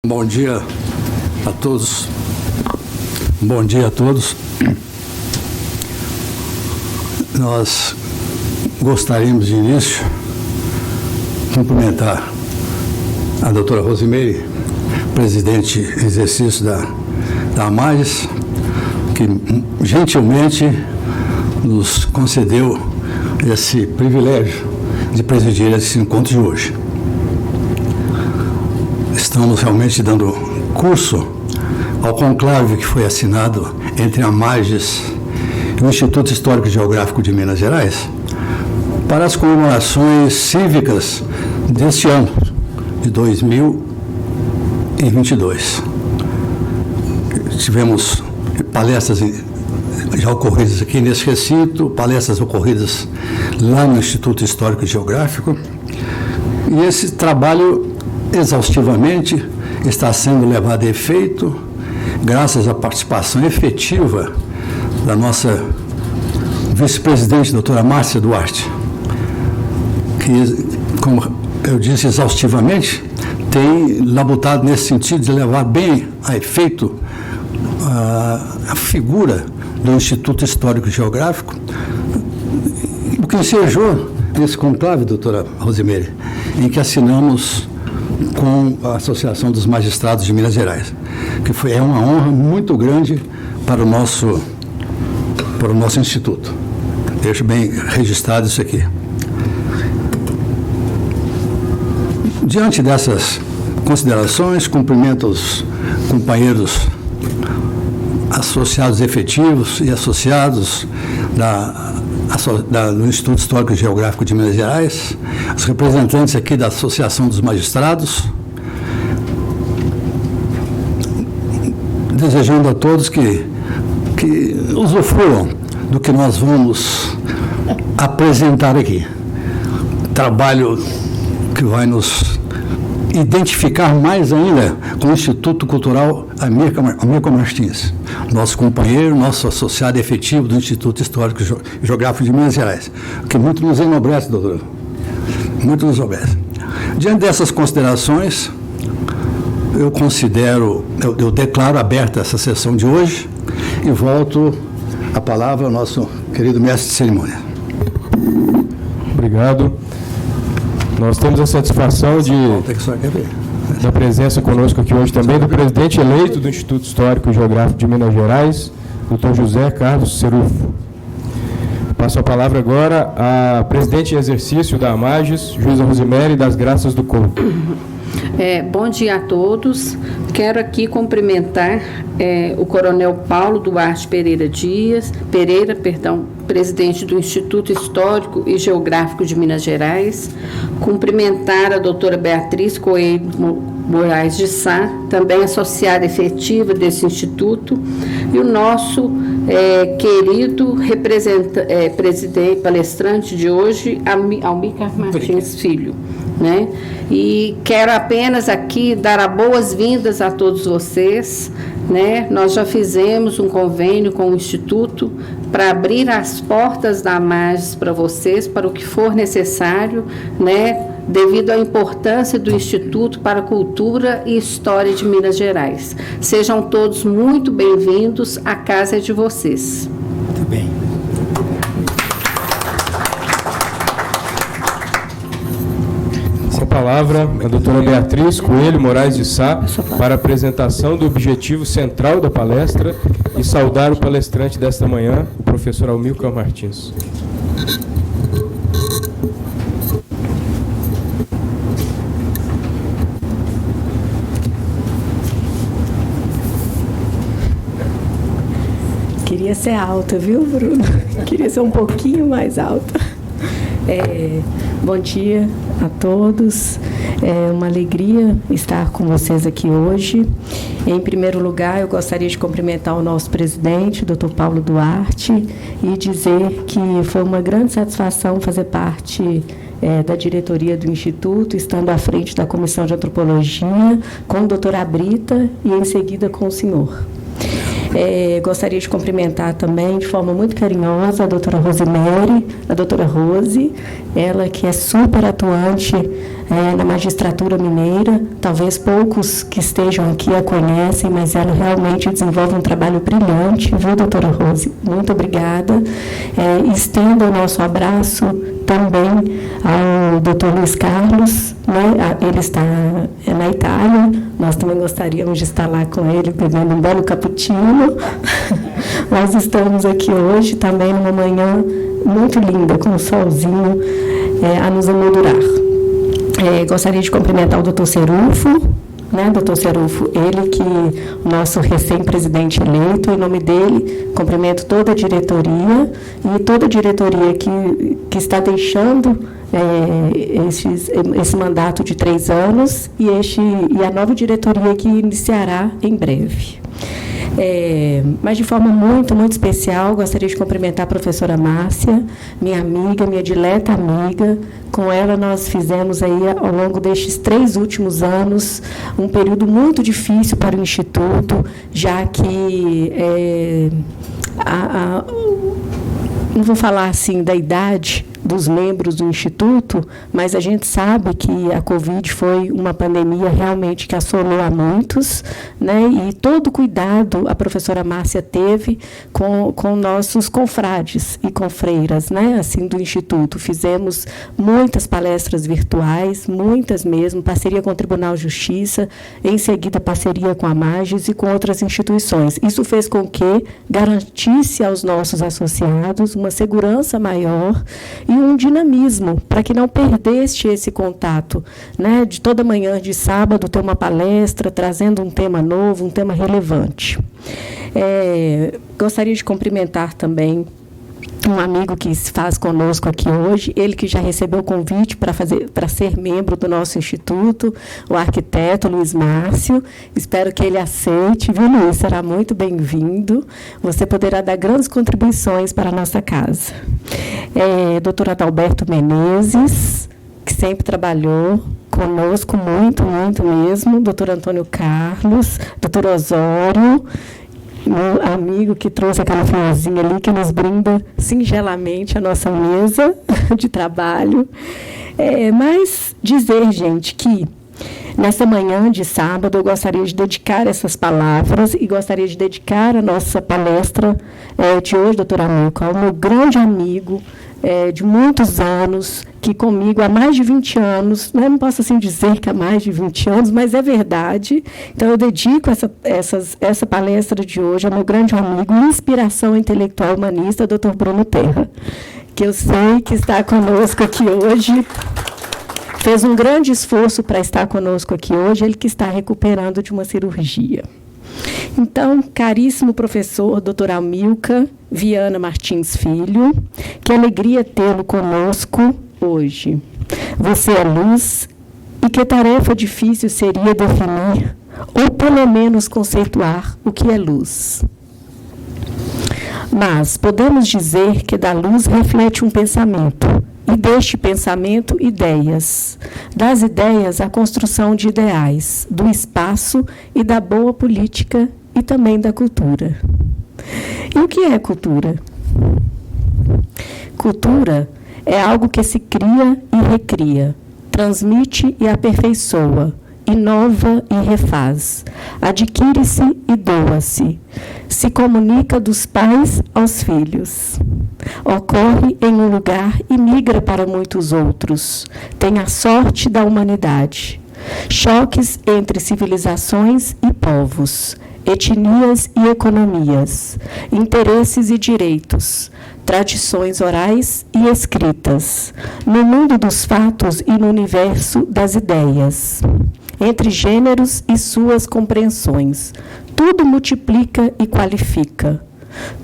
Bom dia a todos. Bom dia a todos. Nós gostaríamos de início cumprimentar a doutora Rosimeire, presidente em exercício da AMAGES, que gentilmente nos concedeu esse privilégio de presidir esse encontro de hoje. Estamos realmente dando curso ao conclave que foi assinado entre a AMAGES e o Instituto Histórico e Geográfico de Minas Gerais para as comemorações cívicas deste ano, de 2022. Tivemos palestras já ocorridas aqui nesse recinto, palestras ocorridas lá no Instituto Histórico e Geográfico, e esse trabalho exaustivamente está sendo levado a efeito graças à participação efetiva da nossa vice-presidente, doutora Márcia Duarte, que, como eu disse exaustivamente, tem labutado nesse sentido de levar bem a efeito a figura do Instituto Histórico e Geográfico, o que ensejou nesse conclave, doutora Rosimeire, em que assinamos com a Associação dos Magistrados de Minas Gerais, que é uma honra muito grande para o nosso instituto. Deixo bem registrado isso aqui. Diante dessas considerações, cumprimento os companheiros associados efetivos e associados do Instituto Histórico e Geográfico de Minas Gerais, os representantes aqui da Associação dos Magistrados, desejando a todos que usufruam do que nós vamos apresentar aqui. Trabalho que vai nos identificar mais ainda com o Instituto Cultural Amilcar Martins, nosso companheiro, nosso associado efetivo do Instituto Histórico e Geográfico de Minas Gerais, que muito nos enobrece, doutora, muito nos enobrece. Diante dessas considerações, eu declaro aberta essa sessão de hoje e volto a palavra ao nosso querido mestre de cerimônia. Obrigado. Nós temos a satisfação da presença conosco aqui hoje também do presidente eleito do Instituto Histórico e Geográfico de Minas Gerais, Dr. José Carlos Cerufo. Passo a palavra agora à presidente em exercício da AMAGES, juíza Rosimeire das Graças do Couto. Bom dia a todos. Quero aqui cumprimentar o coronel Paulo Duarte Pereira, presidente do Instituto Histórico e Geográfico de Minas Gerais. Cumprimentar a doutora Beatriz Coelho Moraes de Sá, também associada efetiva desse instituto, e o nosso querido presidente, palestrante de hoje, Amilcar Martins Filho. Né? E quero apenas aqui dar as boas-vindas a todos vocês. Né? Nós já fizemos um convênio com o Instituto para abrir as portas da AMAGES para vocês, para o que for necessário, né? Devido à importância do Instituto para a cultura e história de Minas Gerais. Sejam todos muito bem-vindos, a casa é de vocês. Muito bem. A palavra a doutora Beatriz Coelho Moraes de Sá para a apresentação do objetivo central da palestra e saudar o palestrante desta manhã, o professor Amilcar Martins. Queria ser alta, viu, Bruno? Queria ser um pouquinho mais alta. Bom dia a todos. É uma alegria estar com vocês aqui hoje. Em primeiro lugar, eu gostaria de cumprimentar o nosso presidente, Dr. Paulo Duarte, e dizer que foi uma grande satisfação fazer parte da diretoria do Instituto, estando à frente da Comissão de Antropologia, com a doutora Brita e, em seguida, com o senhor. Gostaria de cumprimentar também, de forma muito carinhosa, a doutora Rosimeire, a doutora Rose, ela que é super atuante na magistratura mineira. Talvez poucos que estejam aqui a conhecem, mas ela realmente desenvolve um trabalho brilhante, viu, doutora Rose? Muito obrigada. Estendo o nosso abraço também ao doutor Luiz Carlos, né? Ele está na Itália, nós também gostaríamos de estar lá com ele, bebendo um belo cappuccino. Nós estamos aqui hoje também numa manhã muito linda, com o solzinho a nos emoldurar. Gostaria de cumprimentar o doutor Serufo, né, doutor Serufo, ele que o nosso recém-presidente eleito, em nome dele, cumprimento toda a diretoria e toda a diretoria que está deixando esse mandato de 3 anos e a nova diretoria que iniciará em breve. Mas de forma muito, muito especial, gostaria de cumprimentar a professora Márcia, minha amiga, minha dileta amiga. Com ela nós fizemos aí, ao longo destes 3 últimos anos, um período muito difícil para o Instituto, já que não vou falar assim da idade dos membros do Instituto, mas a gente sabe que a Covid foi uma pandemia realmente que assolou a muitos, né? E todo cuidado a professora Márcia teve com nossos confrades e confreiras, né? Assim, do Instituto. Fizemos muitas palestras virtuais, muitas mesmo, parceria com o Tribunal de Justiça, em seguida parceria com a Magis e com outras instituições. Isso fez com que garantisse aos nossos associados uma segurança maior e um dinamismo, para que não perdesse esse contato, né, de toda manhã de sábado ter uma palestra trazendo um tema novo, um tema relevante. Gostaria de cumprimentar também um amigo que se faz conosco aqui hoje, ele que já recebeu o convite para ser membro do nosso instituto, o arquiteto Luiz Márcio. Espero que ele aceite, viu, Luiz? Será muito bem-vindo. Você poderá dar grandes contribuições para a nossa casa. Doutor Adalberto Menezes, que sempre trabalhou conosco muito, muito mesmo. Doutor Antônio Carlos, doutor Osório, meu amigo que trouxe aquela florzinha ali, que nos brinda singelamente a nossa mesa de trabalho. Mas dizer, gente, que nessa manhã de sábado eu gostaria de dedicar essas palavras e gostaria de dedicar a nossa palestra de hoje, doutora Milka, ao meu grande amigo de muitos anos, que comigo há mais de 20 anos, não posso assim dizer que há mais de 20 anos, mas é verdade. Então, eu dedico essa palestra de hoje ao meu grande amigo, inspiração intelectual humanista, doutor Bruno Terra, que eu sei que está conosco aqui hoje, fez um grande esforço para estar conosco aqui hoje, ele que está recuperando de uma cirurgia. Então, caríssimo professor, doutor Amilca Viana Martins Filho, que alegria tê-lo conosco hoje. Você é luz, e que tarefa difícil seria definir, ou pelo menos conceituar, o que é luz. Mas podemos dizer que da luz reflete um pensamento, e deste pensamento, ideias. Das ideias, a construção de ideais, do espaço e da boa política e também da cultura. E o que é cultura? Cultura é algo que se cria e recria, transmite e aperfeiçoa, inova e refaz, adquire-se e doa-se, se comunica dos pais aos filhos, ocorre em um lugar e migra para muitos outros, tem a sorte da humanidade, choques entre civilizações e povos, etnias e economias, interesses e direitos, tradições orais e escritas, no mundo dos fatos e no universo das ideias, entre gêneros e suas compreensões. Tudo multiplica e qualifica.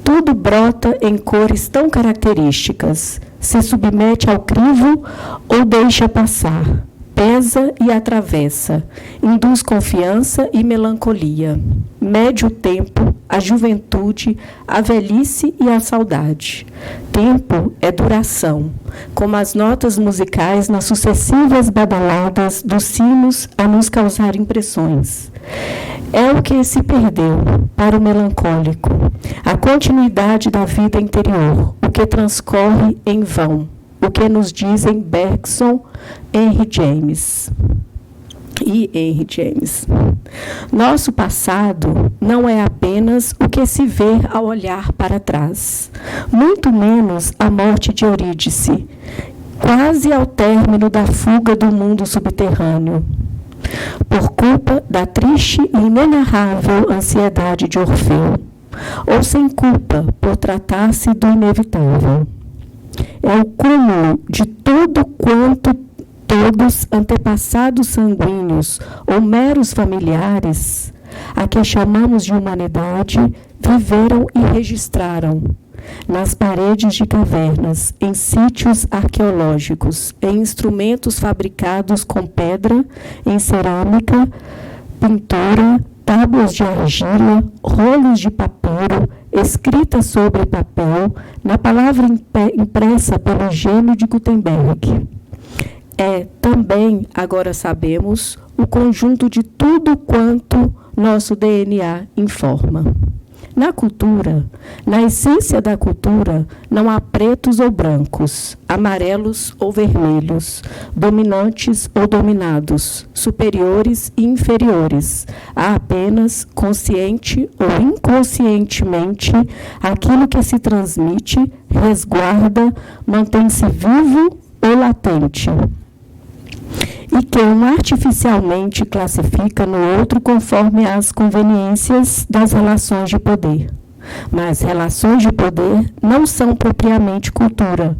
Tudo brota em cores tão características, se submete ao crivo ou deixa passar, pesa e atravessa, induz confiança e melancolia, mede o tempo, a juventude, a velhice e a saudade. Tempo é duração, como as notas musicais nas sucessivas badaladas dos sinos a nos causar impressões. É o que se perdeu para o melancólico, a continuidade da vida interior, o que transcorre em vão, o que nos dizem Bergson e Henry James. Nosso passado não é apenas o que se vê ao olhar para trás, muito menos a morte de Eurídice, quase ao término da fuga do mundo subterrâneo, por culpa da triste e inenarrável ansiedade de Orfeu, ou sem culpa por tratar-se do inevitável. É o cúmulo de tudo quanto todos antepassados sanguíneos ou meros familiares, a que chamamos de humanidade, viveram e registraram, nas paredes de cavernas, em sítios arqueológicos, em instrumentos fabricados com pedra, em cerâmica, pintura, tábuas de argila, rolos de papiro, escritas sobre papel, na palavra impressa pelo gênio de Gutenberg. É também, agora sabemos, o conjunto de tudo quanto nosso DNA informa. Na cultura, na essência da cultura, não há pretos ou brancos, amarelos ou vermelhos, dominantes ou dominados, superiores e inferiores. Há apenas, consciente ou inconscientemente, aquilo que se transmite, resguarda, mantém-se vivo ou latente, e que um artificialmente classifica no outro conforme as conveniências das relações de poder. Mas relações de poder não são propriamente cultura.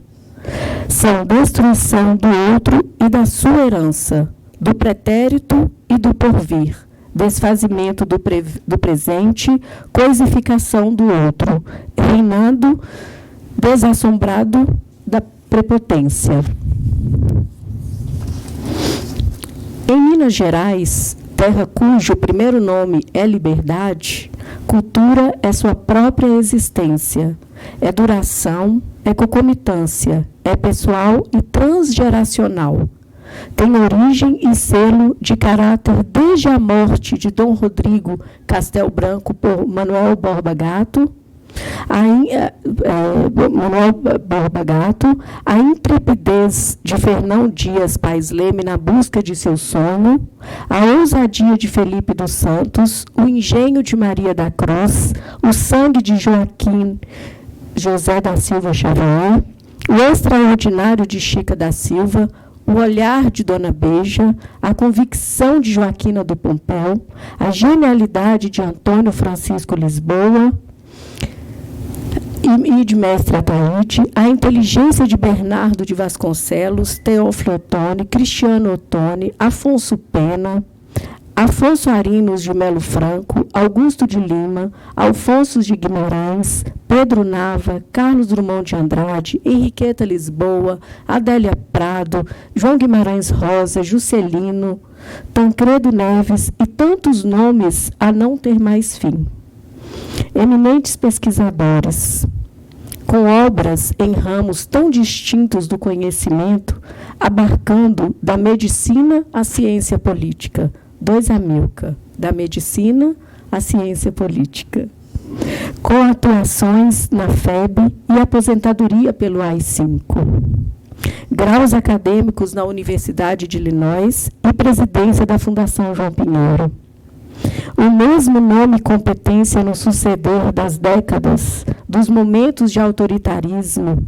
São destruição do outro e da sua herança, do pretérito e do porvir, desfazimento do presente, coisificação do outro, reinando desassombrado da prepotência. Em Minas Gerais, terra cujo primeiro nome é liberdade, cultura é sua própria existência, é duração, é concomitância, é pessoal e transgeracional. Tem origem e selo de caráter desde a morte de Dom Rodrigo Castel Branco por Manuel Borba Gato, a intrepidez de Fernão Dias Paes Leme na busca de seu sonho, a ousadia de Felipe dos Santos, o engenho de Maria da Cruz, o sangue de Joaquim José da Silva Xavier, o extraordinário de Chica da Silva, o olhar de Dona Beija, a convicção de Joaquina do Pompéu, a genialidade de Antônio Francisco Lisboa, e de Mestre Ataíde, a inteligência de Bernardo de Vasconcelos, Teófilo Otoni, Cristiano Otoni, Afonso Pena, Afonso Arinos de Melo Franco, Augusto de Lima, Alfonso de Guimarães, Pedro Nava, Carlos Drummond de Andrade, Henriqueta Lisboa, Adélia Prado, João Guimarães Rosa, Juscelino, Tancredo Neves e tantos nomes a não ter mais fim. Eminentes pesquisadores, com obras em ramos tão distintos do conhecimento, abarcando da medicina à ciência política. 2 Amilcar, da medicina à ciência política. Com atuações na FEB e aposentadoria pelo AI-5. Graus acadêmicos na Universidade de Illinois e presidência da Fundação João Pinheiro. O mesmo nome e competência no suceder das décadas, dos momentos de autoritarismo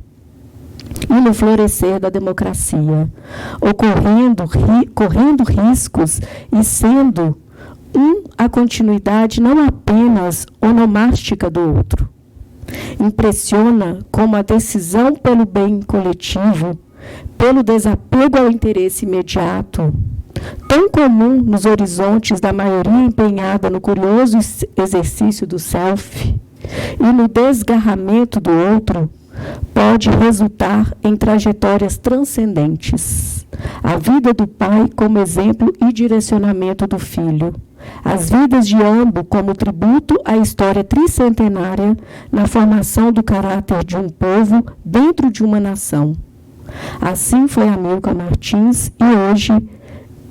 e no florescer da democracia, correndo riscos e sendo a continuidade não apenas onomástica do outro. Impressiona como a decisão pelo bem coletivo, pelo desapego ao interesse imediato, tão comum nos horizontes da maioria empenhada no curioso exercício do self e no desgarramento do outro, pode resultar em trajetórias transcendentes. A vida do pai como exemplo e direcionamento do filho. As vidas de ambos como tributo à história tricentenária na formação do caráter de um povo dentro de uma nação. Assim foi Amilcar Martins e hoje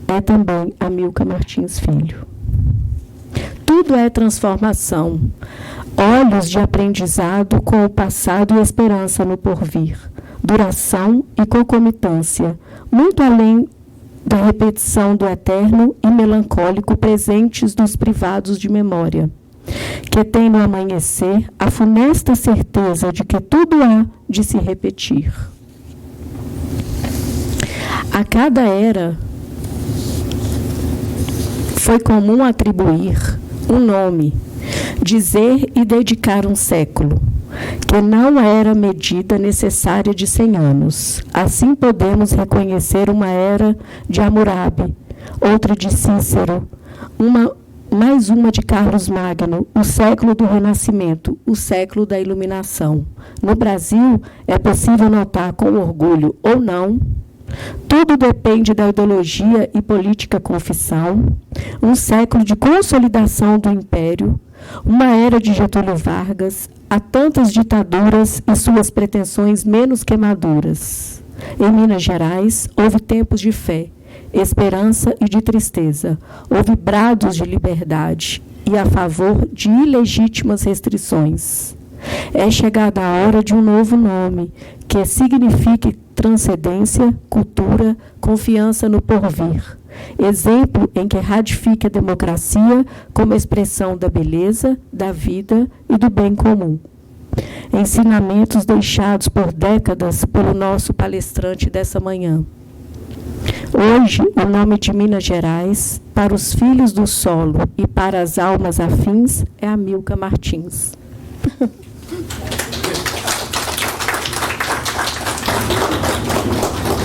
é também Amilcar Martins Filho. Tudo é transformação. Olhos de aprendizado com o passado e esperança no porvir. duração e concomitância, muito além da repetição do eterno e melancólico presentes nos privados de memória, que tem no amanhecer a funesta certeza de que tudo há de se repetir. A cada era foi comum atribuir um nome, dizer e dedicar um século, que não era medida necessária de 100 anos. Assim podemos reconhecer uma era de Hammurabi, outra de Cícero, mais uma de Carlos Magno, o século do Renascimento, o século da Iluminação. No Brasil, é possível notar com orgulho ou não, tudo depende da ideologia e política confissão, um século de consolidação do império, uma era de Getúlio Vargas, há tantas ditaduras e suas pretensões menos que maduras. Em Minas Gerais, houve tempos de fé, esperança e de tristeza, houve brados de liberdade e a favor de ilegítimas restrições. É chegada a hora de um novo nome, que signifique transcendência, cultura, confiança no porvir. Exemplo em que ratifique a democracia como expressão da beleza, da vida e do bem comum. Ensinamentos deixados por décadas pelo nosso palestrante dessa manhã. Hoje, o nome de Minas Gerais, para os filhos do solo e para as almas afins, é Amilcar Martins.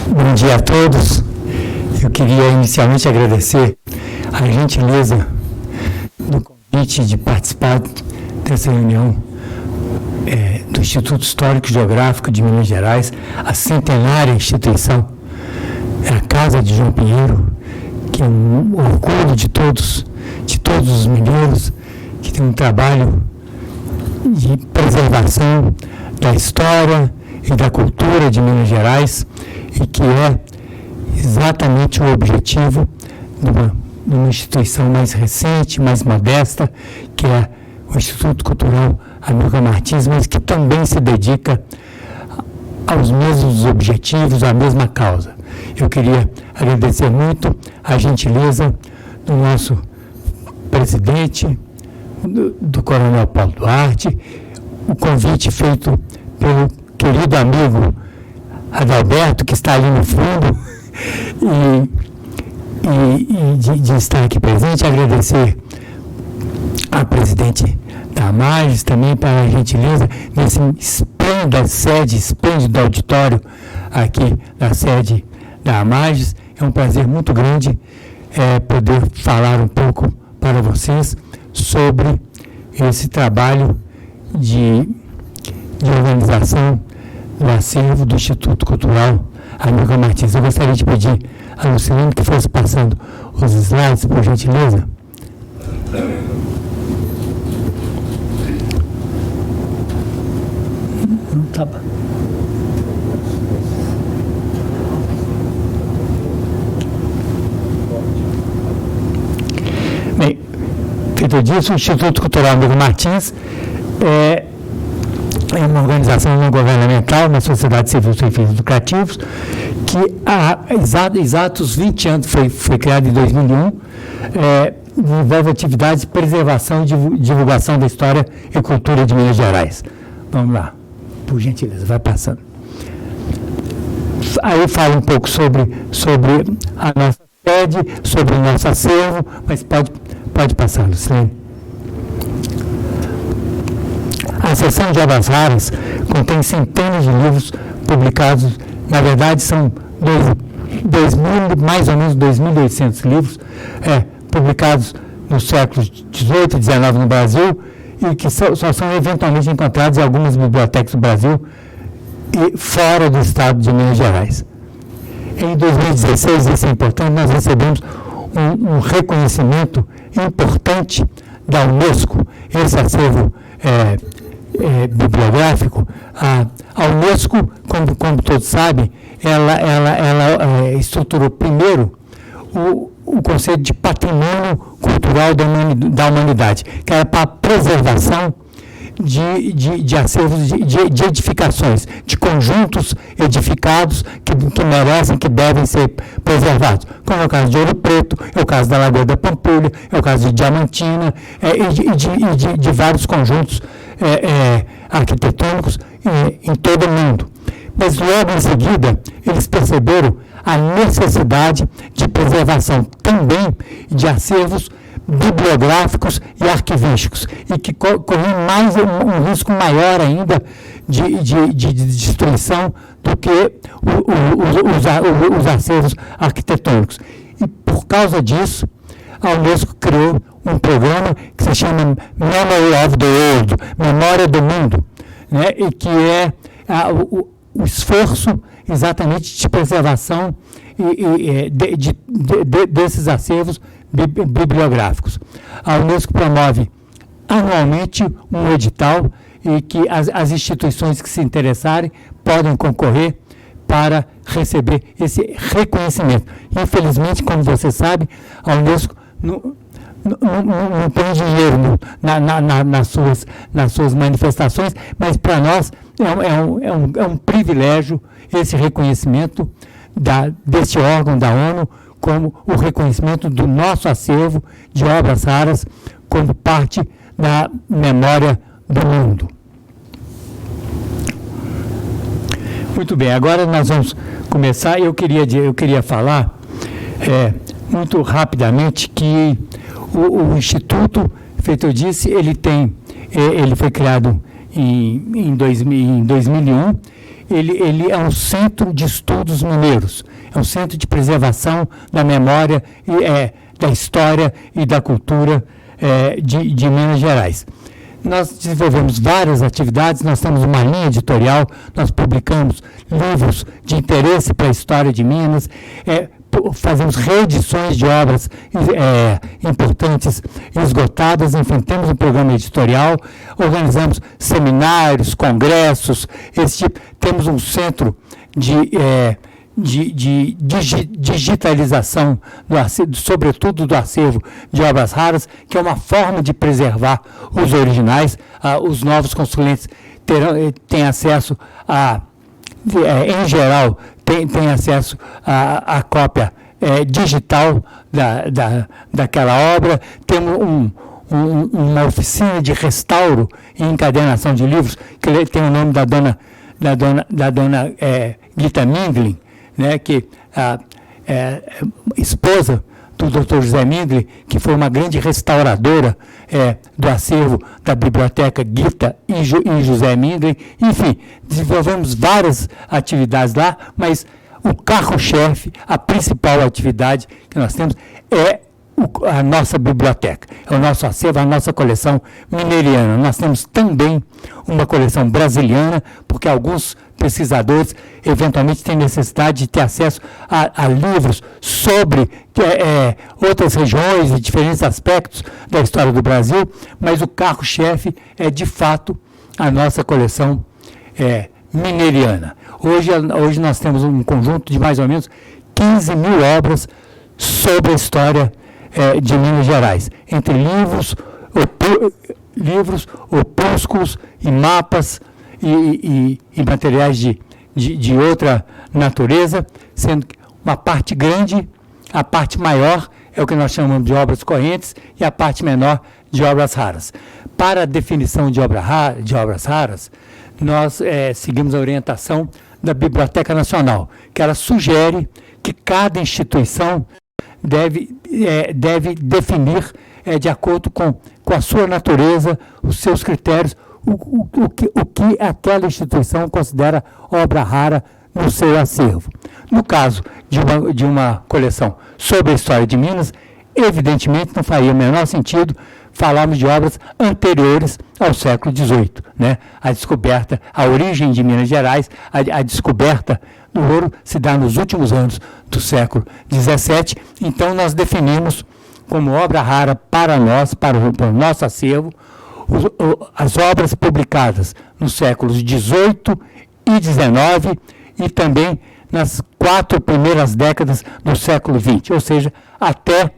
Bom dia a todos. Eu queria inicialmente agradecer a gentileza do convite de participar dessa reunião do Instituto Histórico e Geográfico de Minas Gerais, a centenária instituição, a Casa de João Pinheiro, que é um orgulho de todos os mineiros, que tem um trabalho de preservação da história e da cultura de Minas Gerais, e que é exatamente o objetivo de uma instituição mais recente, mais modesta, que é o Instituto Cultural Amilcar Martins, mas que também se dedica aos mesmos objetivos, à mesma causa. Eu queria agradecer muito a gentileza do nosso presidente, do Coronel Paulo Duarte, o convite feito pelo querido amigo Adalberto, que está ali no fundo, e de estar aqui presente. Agradecer a presidente da AMAGES também pela gentileza nesse esplêndido auditório aqui da sede da AMAGES. É um prazer muito grande poder falar um pouco para vocês sobre esse trabalho de organização do acervo do Instituto Cultural Amilcar Martins. Eu gostaria de pedir a Lucilene que fosse passando os slides, por gentileza. Não tá bom. Bem, feito disso, o Instituto Cultural Amilcar Martins é uma organização não governamental, uma sociedade civil sem fins lucrativos, que há exatos 20 anos, foi criada em 2001, desenvolve atividades de preservação e divulgação da história e cultura de Minas Gerais. Vamos lá, por gentileza, vai passando. Aí eu falo um pouco sobre a nossa sede, sobre o nosso acervo, mas pode passar, Lucilene. A seção de Obras Raras contém centenas de livros publicados, na verdade são mais ou menos 2.800 livros publicados nos séculos XVIII e XIX no Brasil, e que só são eventualmente encontrados em algumas bibliotecas do Brasil e fora do estado de Minas Gerais. Em 2016, isso é importante, nós recebemos um reconhecimento importante da Unesco, esse acervo bibliográfico. A Unesco, como todos sabem, ela estruturou primeiro o conceito de patrimônio cultural da humanidade, que era para a preservação de acervos de edificações, de conjuntos edificados que merecem, que devem ser preservados. Como é o caso de Ouro Preto, é o caso da Lagoa da Pampulha, é o caso de Diamantina, e de vários conjuntos arquitetônicos em todo o mundo. Mas logo em seguida, eles perceberam a necessidade de preservação também de acervos bibliográficos e arquivísticos, e que corriam um risco maior ainda de destruição do que os acervos arquitetônicos. E por causa disso, a Unesco criou um programa que se chama Memory of the World, Memória do Mundo, né? E que é o esforço exatamente de preservação desses acervos bibliográficos. A Unesco promove anualmente um edital e que as instituições que se interessarem podem concorrer para receber esse reconhecimento. Infelizmente, como você sabe, a Unesco não tem dinheiro nas suas manifestações, mas para nós é um privilégio esse reconhecimento desse órgão da ONU como o reconhecimento do nosso acervo de obras raras como parte da memória do mundo. Muito bem, agora nós vamos começar. Eu queria falar muito rapidamente que o Instituto, feito eu disse, ele foi criado em 2001. Ele é um centro de estudos mineiros, é um centro de preservação da memória, da história e da cultura de Minas Gerais. Nós desenvolvemos várias atividades, nós temos uma linha editorial, nós publicamos livros de interesse para a história de Minas, fazemos reedições de obras importantes esgotadas, enfim, temos um programa editorial, organizamos seminários, congressos, temos um centro de digitalização, sobretudo do acervo de obras raras, que é uma forma de preservar os originais. Os novos consulentes têm acesso em geral, tem acesso à cópia digital daquela obra. Temos uma oficina de restauro e encadernação de livros, que tem o nome da dona Gita Mindlin, né, que esposa do Dr. José Mindlin, que foi uma grande restauradora do acervo da Biblioteca Gita e José Mindlin. Enfim, desenvolvemos várias atividades lá, mas o carro-chefe, a principal atividade que nós temos é a nossa biblioteca, é o nosso acervo, a nossa coleção mineiriana. Nós temos também uma coleção brasiliana, porque alguns pesquisadores eventualmente têm necessidade de ter acesso a livros sobre outras regiões e diferentes aspectos da história do Brasil, mas o carro-chefe é, de fato, a nossa coleção mineiriana. Hoje nós temos um conjunto de mais ou menos 15 mil obras sobre a história de Minas Gerais, entre livros, opúsculos e mapas e materiais de outra natureza, sendo que uma parte grande, a parte maior é o que nós chamamos de obras correntes e a parte menor de obras raras. Para a definição de obras raras, nós seguimos a orientação da Biblioteca Nacional, que ela sugere que cada instituição deve definir, de acordo com a sua natureza, os seus critérios, o que aquela instituição considera obra rara no seu acervo. No caso de uma coleção sobre a história de Minas, evidentemente não faria o menor sentido falarmos de obras anteriores ao século XVIII, né? A origem de Minas Gerais, a descoberta do ouro se dá nos últimos anos do século XVII. Então nós definimos como obra rara para nós, para o nosso acervo, as obras publicadas nos séculos XVIII e XIX e também nas 4 primeiras décadas do século XX, ou seja, até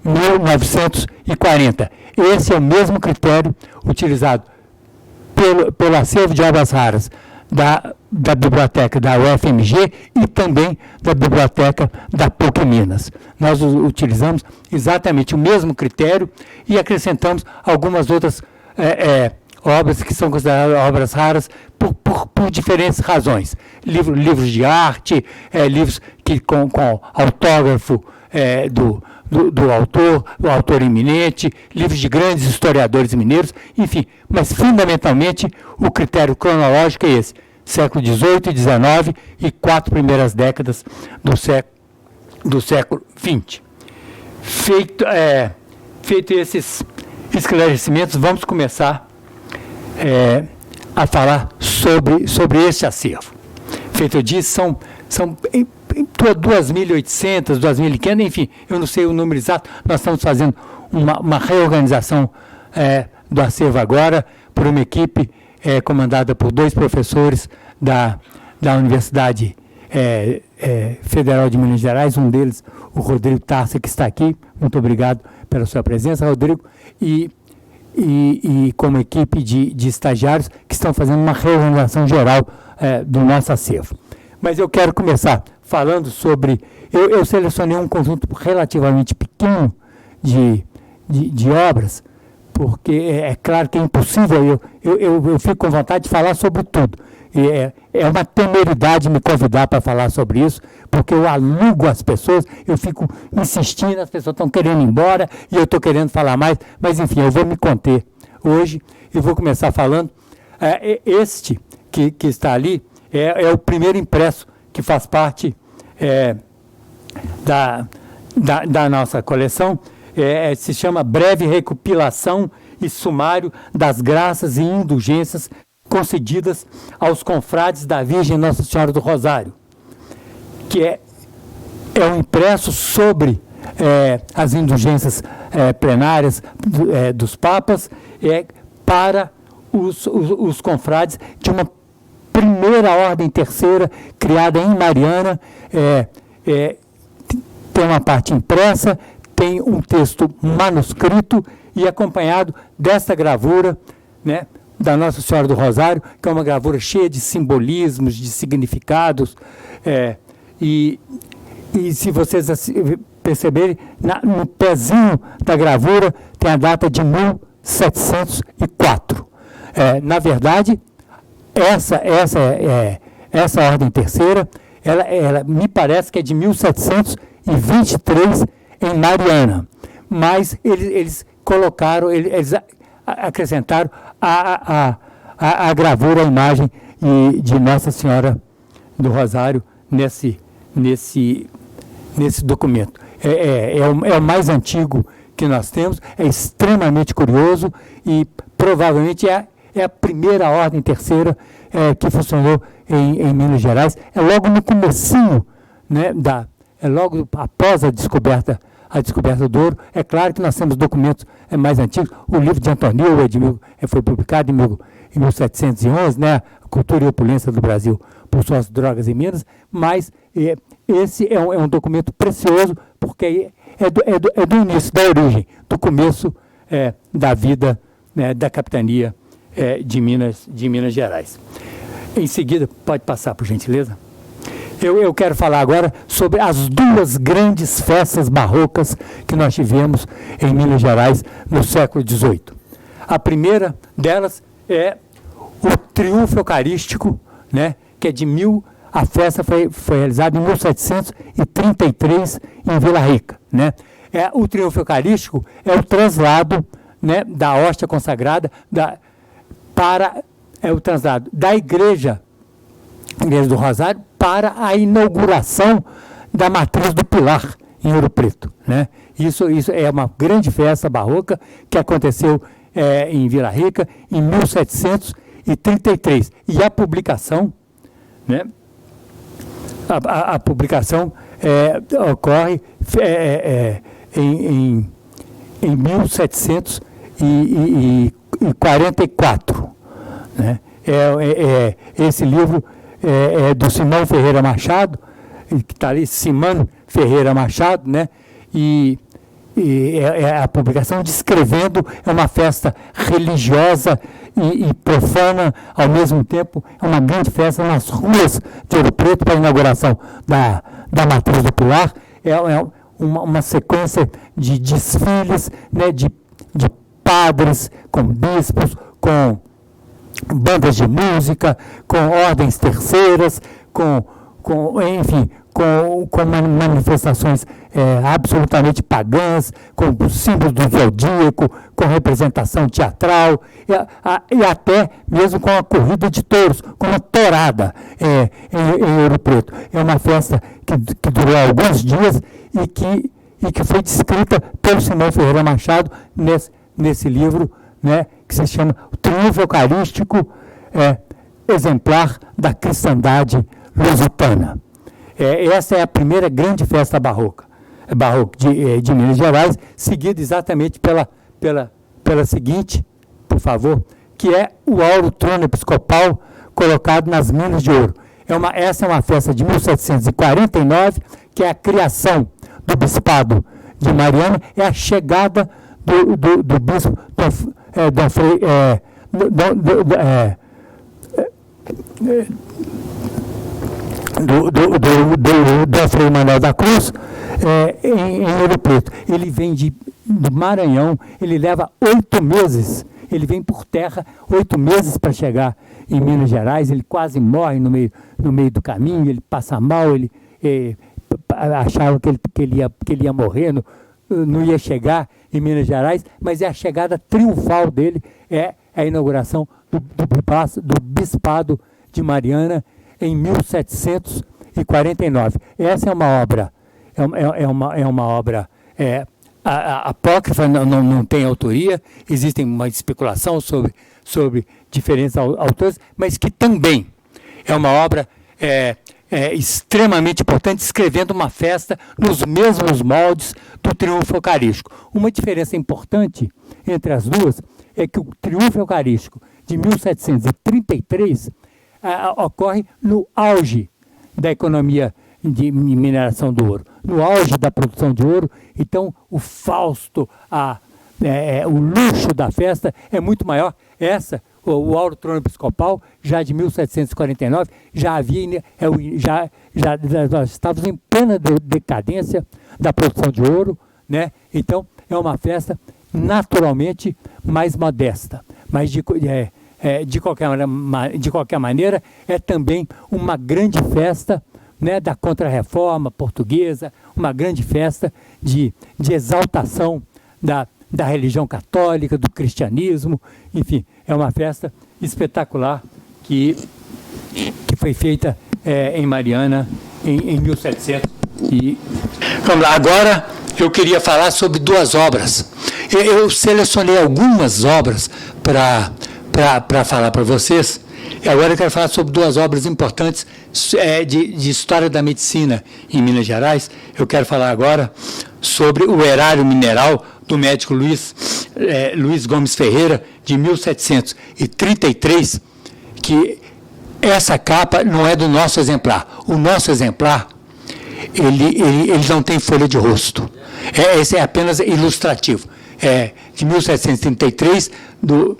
1940. Esse é o mesmo critério utilizado pelo acervo de obras raras da biblioteca da UFMG e também da biblioteca da PUC Minas. Nós utilizamos exatamente o mesmo critério e acrescentamos algumas outras obras que são consideradas obras raras por diferentes razões. Livros de arte, livros com autógrafo do autor, o autor iminente, livros de grandes historiadores mineiros, enfim. Mas, fundamentalmente, o critério cronológico é esse: século XVIII e XIX e 4 primeiras décadas do século XX. Feito esses esclarecimentos, vamos começar a falar sobre esse acervo. Feito eu disse, são 2.800, 2.500, enfim, eu não sei o número exato. Nós estamos fazendo uma reorganização do acervo agora por uma equipe comandada por 2 professores da Universidade Federal de Minas Gerais, um deles, o Rodrigo Tarça, que está aqui. Muito obrigado pela sua presença, Rodrigo, e como equipe de estagiários que estão fazendo uma reorganização geral do nosso acervo. Mas eu quero começar falando sobre... Eu selecionei um conjunto relativamente pequeno de obras, porque é claro que é impossível, eu fico com vontade de falar sobre tudo. É uma temeridade me convidar para falar sobre isso, porque eu alugo as pessoas, eu fico insistindo, as pessoas estão querendo ir embora e eu estou querendo falar mais, mas enfim, eu vou me conter hoje e vou começar falando. Este que está ali é o primeiro impresso que faz parte da nossa coleção. Se chama Breve Recopilação e Sumário das Graças e Indulgências concedidas aos confrades da Virgem Nossa Senhora do Rosário, que é um impresso sobre as indulgências plenárias dos papas, para os confrades de uma primeira ordem terceira, criada em Mariana. Tem uma parte impressa, tem um texto manuscrito e acompanhado desta gravura, né, da Nossa Senhora do Rosário, que é uma gravura cheia de simbolismos, de significados, e se vocês perceberem, no pezinho da gravura tem a data de 1704. Na verdade, essa ordem terceira, ela me parece que é de 1723 em Mariana, mas eles colocaram, eles acrescentaram a gravura, a imagem de Nossa Senhora do Rosário nesse documento. É o mais antigo que nós temos, é extremamente curioso e provavelmente é a primeira ordem terceira que funcionou em Minas Gerais. É logo no comecinho, né, logo após a descoberta do ouro. É claro que nós temos documentos mais antigos. O livro de Antonil foi publicado em 1711, né, A Cultura e Opulência do Brasil por Suas Drogas em Minas, mas esse é um documento precioso, porque é do início, da origem, do começo da vida, né, da capitania de Minas Gerais. Em seguida, pode passar, por gentileza. Eu quero falar agora sobre as 2 grandes festas barrocas que nós tivemos em Minas Gerais no século XVIII. A primeira delas é o Triunfo Eucarístico, né, que é a festa foi realizada em 1733 em Vila Rica, né? O Triunfo Eucarístico é o traslado, né, da hóstia consagrada o traslado da Igreja do Rosário para a inauguração da Matriz do Pilar, em Ouro Preto, né? Isso é uma grande festa barroca que aconteceu em Vila Rica em 1733. E a publicação, né? A publicação ocorre em 1744. Né? Esse livro é do Simão Ferreira Machado, que está ali, Simão Ferreira Machado, né? E a publicação descrevendo, é uma festa religiosa e profana ao mesmo tempo, é uma grande festa nas ruas de Ouro Preto para a inauguração da Matriz do Pilar. É uma sequência de desfiles, né, de padres, com bispos, com bandas de música, com ordens terceiras, enfim, com manifestações absolutamente pagãs, com símbolos do zodíaco, com representação teatral, e até mesmo com a corrida de touros, com uma tourada em Ouro Preto. É uma festa que durou alguns dias e que foi descrita pelo Simão Ferreira Machado nesse livro, né, que se chama O Triunfo Eucarístico Exemplar da Cristandade Lusitana. Essa é a primeira grande festa barroca de Minas Gerais, seguida exatamente pela seguinte, por favor, que é o Áureo Trono Episcopal colocado nas Minas de Ouro. Essa é uma festa de 1749, que é a criação do Bispado de Mariana, é a chegada do bispo Dom Frei Manuel da Cruz em Ouro Preto. Ele vem do Maranhão, ele leva 8 meses, ele vem por terra 8 meses para chegar em Minas Gerais, ele quase morre no meio do caminho, ele passa mal, ele achava que ele ia morrer, não ia chegar em Minas Gerais, mas é a chegada triunfal dele, é a inauguração do Bispado de Mariana em 1749. Essa é uma obra, uma obra apócrifa, não tem autoria, existe uma especulação sobre diferentes autores, mas que também é uma obra extremamente importante, escrevendo uma festa nos mesmos moldes do Triunfo Eucarístico. Uma diferença importante entre as duas é que o Triunfo Eucarístico de 1733 ocorre no auge da economia de mineração do ouro, no auge da produção de ouro. Então, o fausto, o luxo da festa é muito maior. O Áureo Trono Episcopal, já de 1749, nós estávamos em plena decadência da produção de ouro, né? Então, é uma festa naturalmente mais modesta, mas de qualquer maneira, é também uma grande festa, né, da Contra-Reforma portuguesa, uma grande festa de exaltação da religião católica, do cristianismo, enfim, é uma festa espetacular que foi feita em Mariana em 1700. Vamos lá, agora eu queria falar sobre 2 obras. Eu selecionei algumas obras para falar para vocês, e agora eu quero falar sobre 2 obras importantes de história da medicina em Minas Gerais. Eu quero falar agora sobre o Erário Mineral do médico Luiz Gomes Ferreira, de 1733, que essa capa não é do nosso exemplar. O nosso exemplar, ele não tem folha de rosto. Esse é apenas ilustrativo. De 1733, do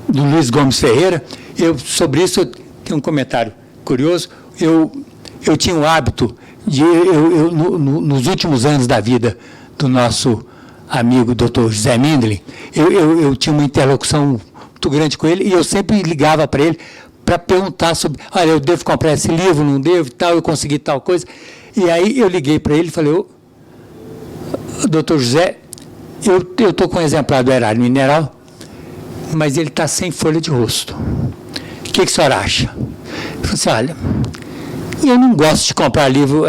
Luiz Gomes Ferreira. Sobre isso eu tenho um comentário curioso. Eu tinha o hábito de, nos últimos anos da vida do nosso amigo Dr. José Mindlin, eu tinha uma interlocução muito grande com ele, e eu sempre ligava para ele para perguntar sobre, olha, eu devo comprar esse livro, não devo, tal, eu consegui tal coisa. E aí eu liguei para ele e falei, doutor José, eu estou com um exemplar do Erário Mineral, mas ele está sem folha de rosto. O que o senhor acha? Eu falei assim, olha, eu não gosto de comprar livro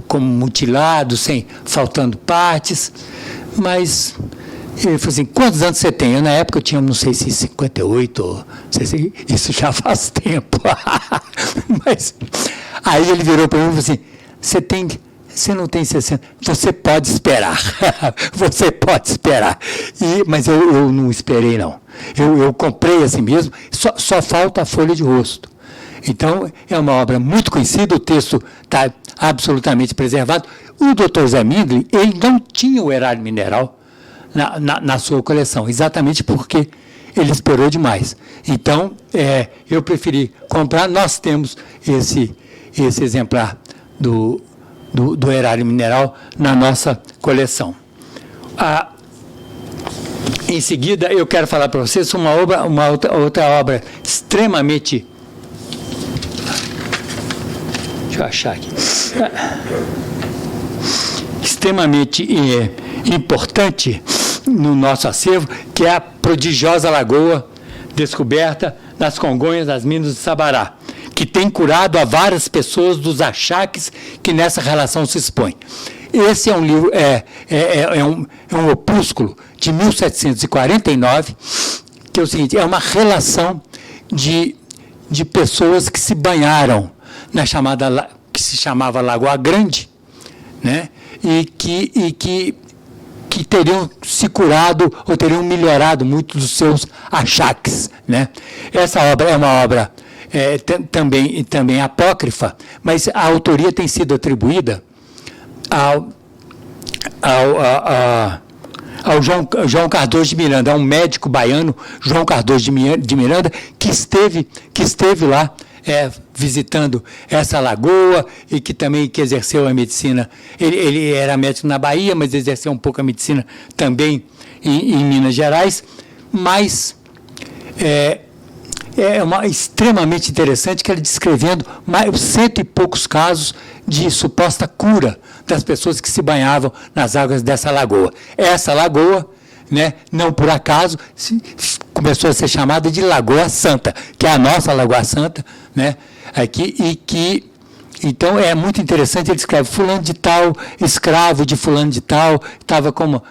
como mutilado, faltando partes, mas ele falou assim, quantos anos você tem? Na época eu tinha, não sei se 58, não sei se isso já faz tempo. Mas aí ele virou para mim e falou assim, você não tem 60, você pode esperar. Você pode esperar. Mas eu não esperei, não. Eu comprei assim mesmo, só falta a folha de rosto. Então, é uma obra muito conhecida, o texto está absolutamente preservado. O Dr. Zé Mindlin, ele não tinha o erário mineral na sua coleção, exatamente porque ele esperou demais. Então, eu preferi comprar. Nós temos esse exemplar do erário mineral na nossa coleção. Em seguida, eu quero falar para vocês uma outra obra extremamente... Deixa eu achar aqui. Extremamente importante no nosso acervo, que é a prodigiosa lagoa descoberta nas Congonhas das Minas de Sabará, que tem curado a várias pessoas dos achaques que nessa relação se expõem. Esse é um livro, um opúsculo de 1749, que é o seguinte: é uma relação de pessoas que se banharam na chamada, que se chamava Lagoa Grande, né? E que teriam se curado ou teriam melhorado muito dos seus achaques, né? Essa obra é uma obra também apócrifa, mas a autoria tem sido atribuída ao João Cardoso de Miranda, a um médico baiano, João Cardoso de Miranda, que esteve lá visitando essa lagoa e que também exerceu a medicina. Ele era médico na Bahia, mas exerceu um pouco a medicina também em Minas Gerais, mas extremamente interessante que ele descrevendo mais 100 e poucos casos de suposta cura das pessoas que se banhavam nas águas dessa lagoa. Essa lagoa, né, não por acaso, começou a ser chamada de Lagoa Santa, que é a nossa Lagoa Santa, né, aqui, então é muito interessante. Ele escreve: fulano de tal, escravo de fulano de tal, estava com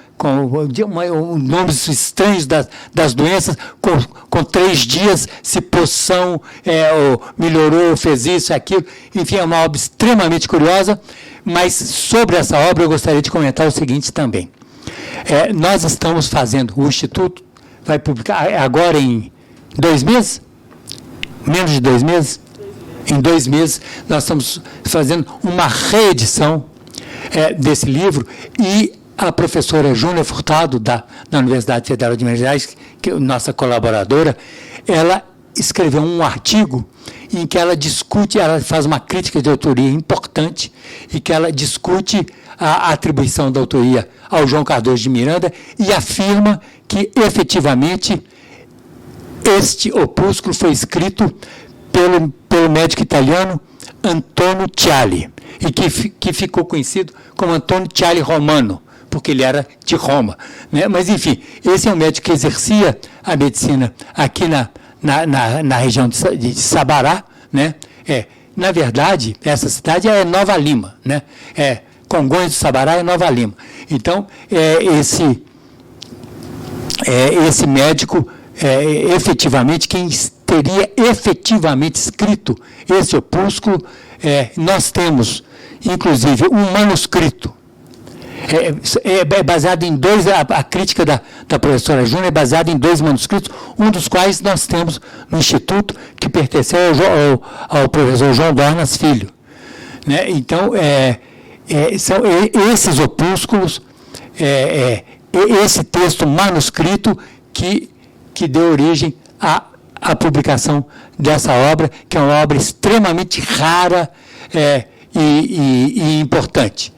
nomes estranhos das doenças, com 3 dias se poção, melhorou, fez isso, aquilo. Enfim, é uma obra extremamente curiosa. Mas sobre essa obra eu gostaria de comentar o seguinte também. Nós estamos fazendo, o Instituto vai publicar agora em 2 meses, menos de 2 meses, em 2 meses nós estamos fazendo uma reedição desse livro, e a professora Júlia Furtado, da Universidade Federal de Minas Gerais, que é nossa colaboradora, ela escreveu um artigo em que ela discute, ela faz uma crítica de autoria importante, e que ela discute a atribuição da autoria ao João Cardoso de Miranda e afirma que, efetivamente, este opúsculo foi escrito pelo médico italiano Antonio Ciali, e que ficou conhecido como Antonio Ciali Romano, porque ele era de Roma, né? Mas, enfim, esse é um médico que exercia a medicina aqui na região de Sabará, né? Na verdade, essa cidade é Nova Lima, né? Congonhas do Sabará é Nova Lima. Então, esse médico, efetivamente, quem teria efetivamente escrito esse opúsculo, nós temos, inclusive, um manuscrito. É baseado em 2, a crítica da professora Júnior é baseada em 2 manuscritos, um dos quais nós temos no Instituto, que pertenceu ao professor João Dornas Filho, né? Então, são esses opúsculos, esse texto manuscrito que deu origem à publicação dessa obra, que é uma obra extremamente rara e importante.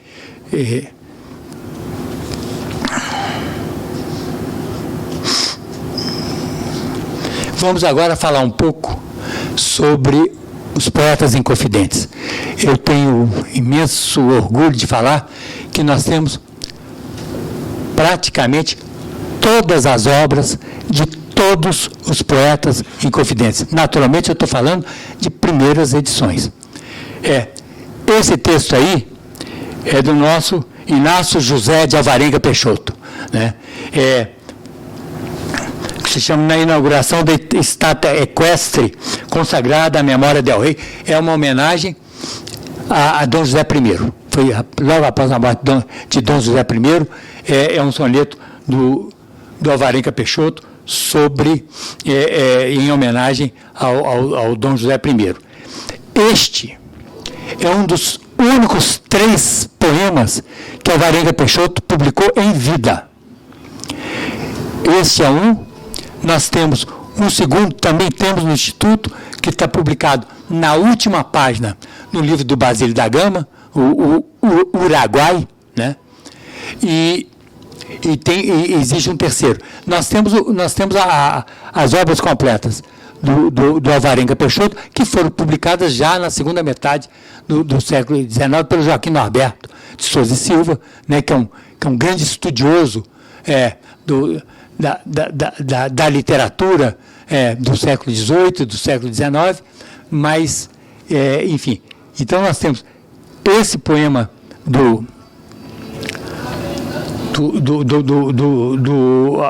Vamos agora falar um pouco sobre os poetas inconfidentes. Eu tenho imenso orgulho de falar que nós temos praticamente todas as obras de todos os poetas inconfidentes. Naturalmente, eu estou falando de primeiras edições. Esse texto aí é do nosso Inácio José de Alvarenga Peixoto, né? Se chama Na Inauguração da Estátua Equestre Consagrada à Memória del Rei. É uma homenagem a Dom José I. Foi logo após a morte de Dom José I. É um soneto do Alvarenga Peixoto em homenagem ao Dom José I. Este é um dos únicos 3 poemas que Alvarenga Peixoto publicou em vida. Este é um. Nós temos um segundo, também temos no Instituto, que está publicado na última página, no livro do Basílio da Gama, o Uruguai, né? E existe um terceiro. Nós temos as obras completas do Alvarenga Peixoto, que foram publicadas já na segunda metade do século XIX pelo Joaquim Norberto de Souza e Silva, né, que é um grande estudioso da literatura do século XVIII, do século XIX, mas, enfim. Então, nós temos esse poema do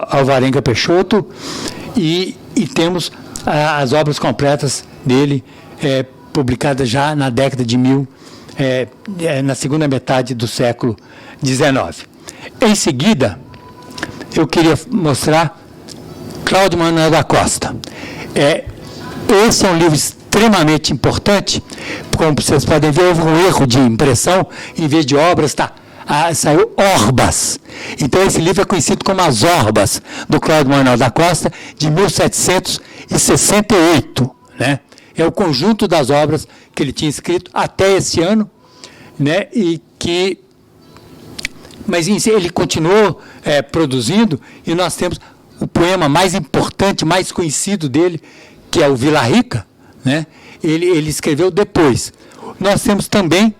Alvarenga Peixoto e temos as obras completas dele, publicadas já na década de na segunda metade do século XIX. Em seguida, eu queria mostrar Cláudio Manuel da Costa. Esse é um livro extremamente importante, como vocês podem ver, houve um erro de impressão, em vez de obras, saiu Orbas. Então, esse livro é conhecido como As Orbas, do Cláudio Manuel da Costa, de 1768. Né? É o conjunto das obras que ele tinha escrito até esse ano, né? Mas ele continuou produzindo, e nós temos o poema mais importante, mais conhecido dele, que é o Vila Rica, né? Ele escreveu depois. Nós temos também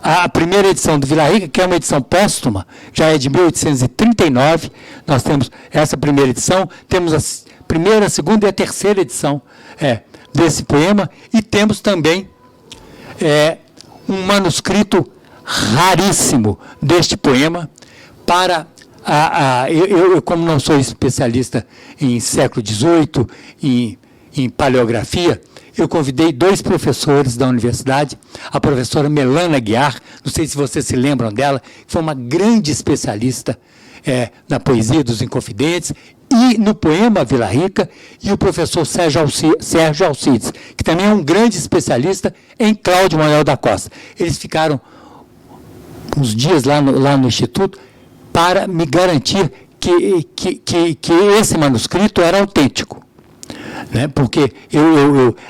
a primeira edição do Vila Rica, que é uma edição póstuma, já é de 1839, nós temos essa primeira edição, temos a primeira, a segunda e a terceira edição desse poema, e temos também um manuscrito raríssimo deste poema para eu como não sou especialista em século XVIII, em paleografia, eu convidei 2 professores da universidade, a professora Melana Guiar, não sei se vocês se lembram dela, que foi uma grande especialista na poesia dos Inconfidentes e no poema Vila Rica, e o professor Sérgio Alcides, que também é um grande especialista em Cláudio Manuel da Costa. Eles ficaram uns dias lá no Instituto para me garantir que esse manuscrito era autêntico. Né? Porque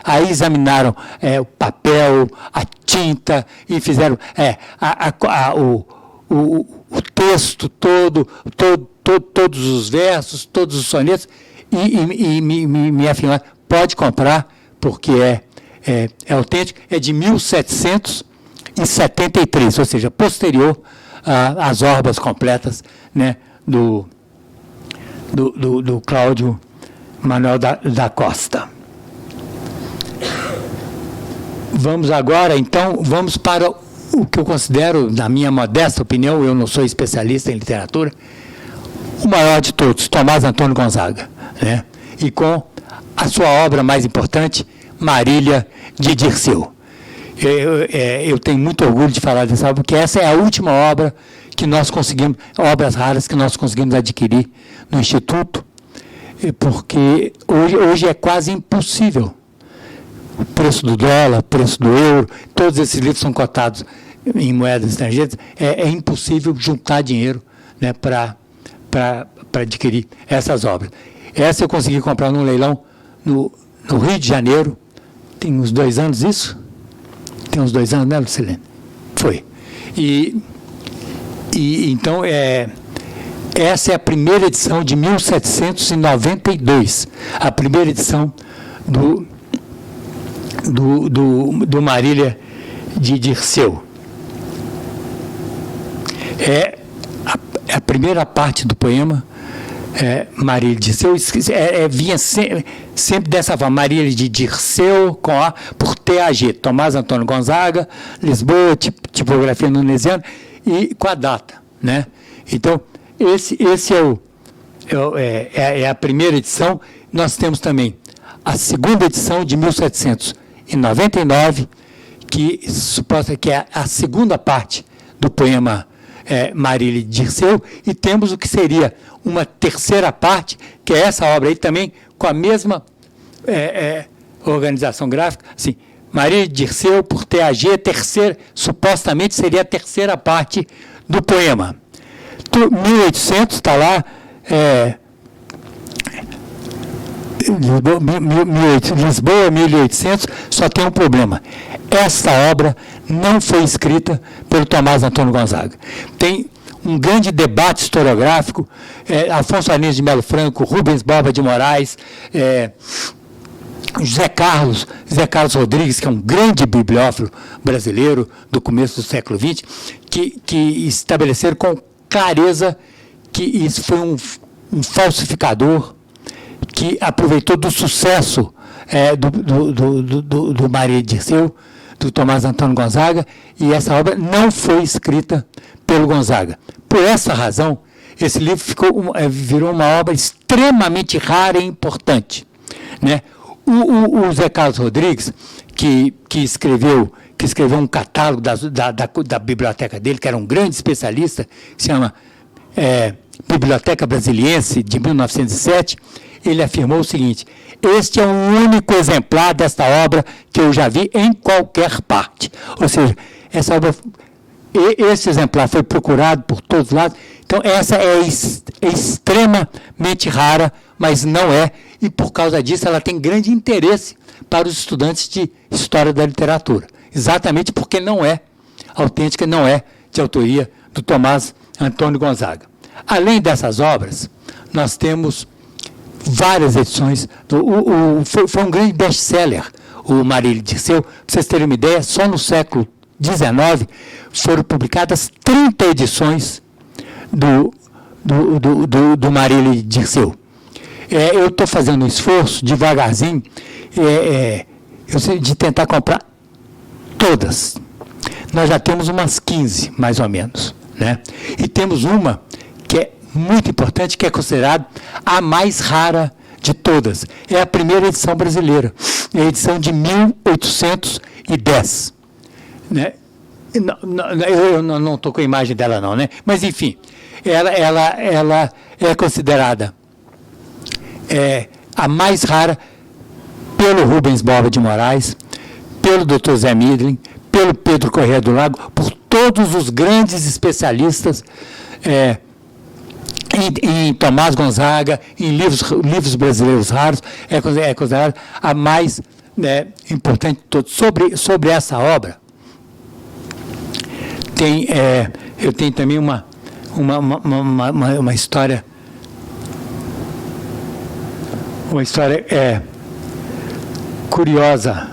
aí examinaram o papel, a tinta, e fizeram o texto todo, todos os versos, todos os sonetos, e me afirmaram, pode comprar, porque é autêntico, é de 1773, ou seja, posterior às obras completas, né, do Cláudio Manuel da Costa. Vamos agora, então, para o que eu considero, na minha modesta opinião, eu não sou especialista em literatura, o maior de todos, Tomás Antônio Gonzaga, né? E com a sua obra mais importante, Marília de Dirceu. Eu tenho muito orgulho de falar dessa obra, porque essa é a última obra que nós conseguimos, obras raras que nós conseguimos adquirir no Instituto, porque hoje é quase impossível. O preço do dólar, o preço do euro, todos esses livros são cotados em moedas estrangeiras, é impossível juntar dinheiro, né, para adquirir essas obras. Essa eu consegui comprar num leilão no Rio de Janeiro, tem uns 2 anos isso? Tem uns 2 anos, né, Lucilene? Foi. Então, essa é a primeira edição de 1792, a primeira edição do Marília de Dirceu. A primeira parte do poema, Marília de Dirceu, vinha sempre dessa forma, Marília de Dirceu, por TAG, Tomás Antônio Gonzaga, Lisboa, tipografia nunesiana, e com a data, né? Então, esse é a primeira edição. Nós temos também a segunda edição de 1799, que suposta que é a segunda parte do poema Marília de Dirceu, e temos o que seria uma terceira parte, que é essa obra aí também, com a mesma organização gráfica, assim, Maria de Dirceu, por TAG, supostamente seria a terceira parte do poema. 1800 está lá, Lisboa, 1800, só tem um problema. Esta obra não foi escrita pelo Tomás Antônio Gonzaga. Tem um grande debate historiográfico, Afonso Anísio de Melo Franco, Rubens Borba de Moraes, José Carlos Rodrigues, que é um grande bibliófilo brasileiro do começo do século XX, que estabeleceram com clareza que isso foi um falsificador que aproveitou do sucesso do Maria de Dirceu, do Tomás Antônio Gonzaga, e essa obra não foi escrita pelo Gonzaga. Por essa razão, esse livro virou uma obra extremamente rara e importante, né? O Zé Carlos Rodrigues, que escreveu um catálogo da biblioteca dele, que era um grande especialista, que se chama Biblioteca Brasiliense, de 1907, ele afirmou o seguinte: este é o único exemplar desta obra que eu já vi em qualquer parte. Ou seja, esse exemplar foi procurado por todos os lados. Então, essa é extremamente rara, mas não é, e por causa disso ela tem grande interesse para os estudantes de História da Literatura. Exatamente porque não é autêntica, não é de autoria do Tomás Antônio Gonzaga. Além dessas obras, nós temos várias edições. Foi um grande best-seller, o Maria de Dirceu. Para vocês terem uma ideia, só no século XIX foram publicadas 30 edições do Maria de Dirceu. Eu estou fazendo um esforço, devagarzinho, de tentar comprar todas. Nós já temos umas 15, mais ou menos, né? E temos uma que é muito importante, que é considerada a mais rara de todas. É a primeira edição brasileira, é a edição de 1810. Né? Eu não estou com a imagem dela não, né? Mas, enfim, ela é considerada a mais rara pelo Rubens Borba de Moraes, pelo Dr. Zé Midlin, pelo Pedro Corrêa do Lago, por todos os grandes especialistas em Tomás Gonzaga, em livros brasileiros raros, é considerada a mais importante de todos. Sobre essa obra, eu tenho também uma história, curiosa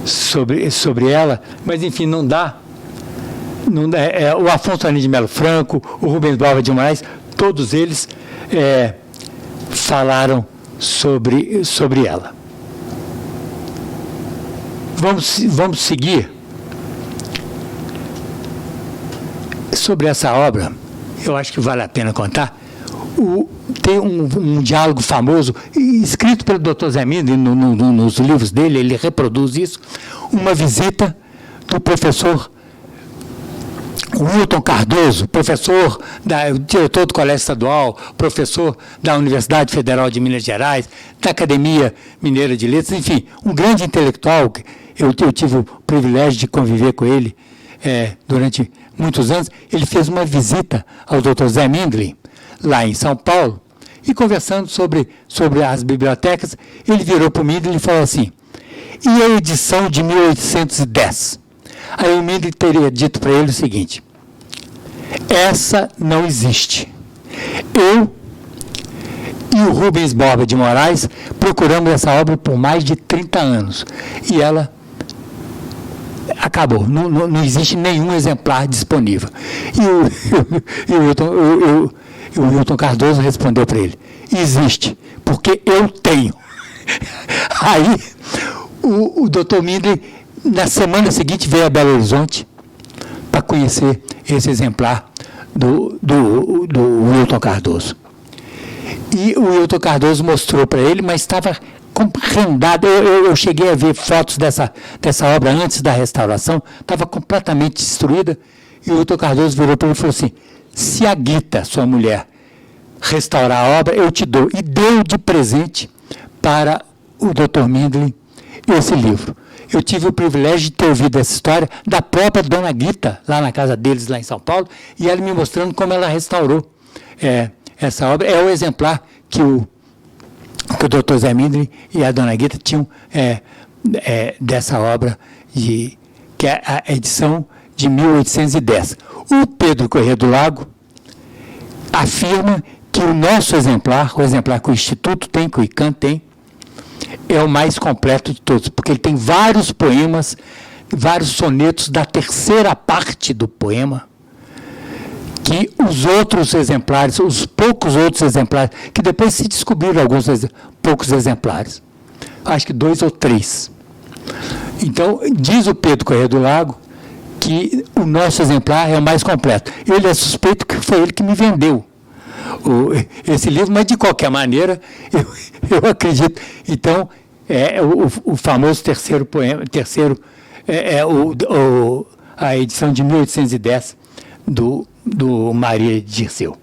sobre ela, mas enfim, não dá. O Afonso Anísio de Melo Franco, o Rubens Borba de Moraes, todos eles falaram sobre ela. Vamos seguir. Sobre essa obra, eu acho que vale a pena contar. Tem um diálogo famoso, escrito pelo Dr. Zé Midlin, nos livros dele, ele reproduz isso, uma visita do professor Wilton Cardoso, diretor do Colégio Estadual, professor da Universidade Federal de Minas Gerais, da Academia Mineira de Letras, enfim, um grande intelectual. Eu tive o privilégio de conviver com ele durante muitos anos. Ele fez uma visita ao Dr. Zé Midlin, lá em São Paulo, e conversando sobre as bibliotecas, ele virou para o Midlin e falou assim: e a edição de 1810? Aí o Midlin teria dito para ele o seguinte: essa não existe. Eu e o Rubens Borba de Moraes procuramos essa obra por mais de 30 anos, e ela acabou, não existe nenhum exemplar disponível. E o Wilton Cardoso respondeu para ele: existe, porque eu tenho. Aí o Dr. Midlin, na semana seguinte, veio a Belo Horizonte para conhecer esse exemplar do Wilton Cardoso. E o Wilton Cardoso mostrou para ele, mas estava rendado. Eu cheguei a ver fotos dessa obra antes da restauração, estava completamente destruída, e o Wilton Cardoso virou para ele e falou assim: se a Guita, sua mulher, restaurar a obra, eu te dou. E deu de presente para o Dr. Midlin esse livro. eu tive o privilégio de ter ouvido essa história da própria Dona Guita, lá na casa deles, lá em São Paulo, e ela me mostrando como ela restaurou essa obra. É o exemplar que o Dr. Zé Mindre e a Dona Guita tinham dessa obra, que é a edição de 1810. O Pedro Corrêa do Lago afirma que o nosso exemplar, o exemplar que o Instituto tem, que o ICAM tem, é o mais completo de todos, porque ele tem vários poemas, vários sonetos da terceira parte do poema, que os outros exemplares, os poucos outros exemplares, que depois se descobriram alguns poucos exemplares, acho que 2 ou 3. Então, diz o Pedro Corrêa do Lago que o nosso exemplar é o mais completo. Ele é suspeito que foi ele que me vendeu esse livro, mas de qualquer maneira, eu acredito. Então, o famoso terceiro poema, a edição de 1810 do Maria de Dirceu.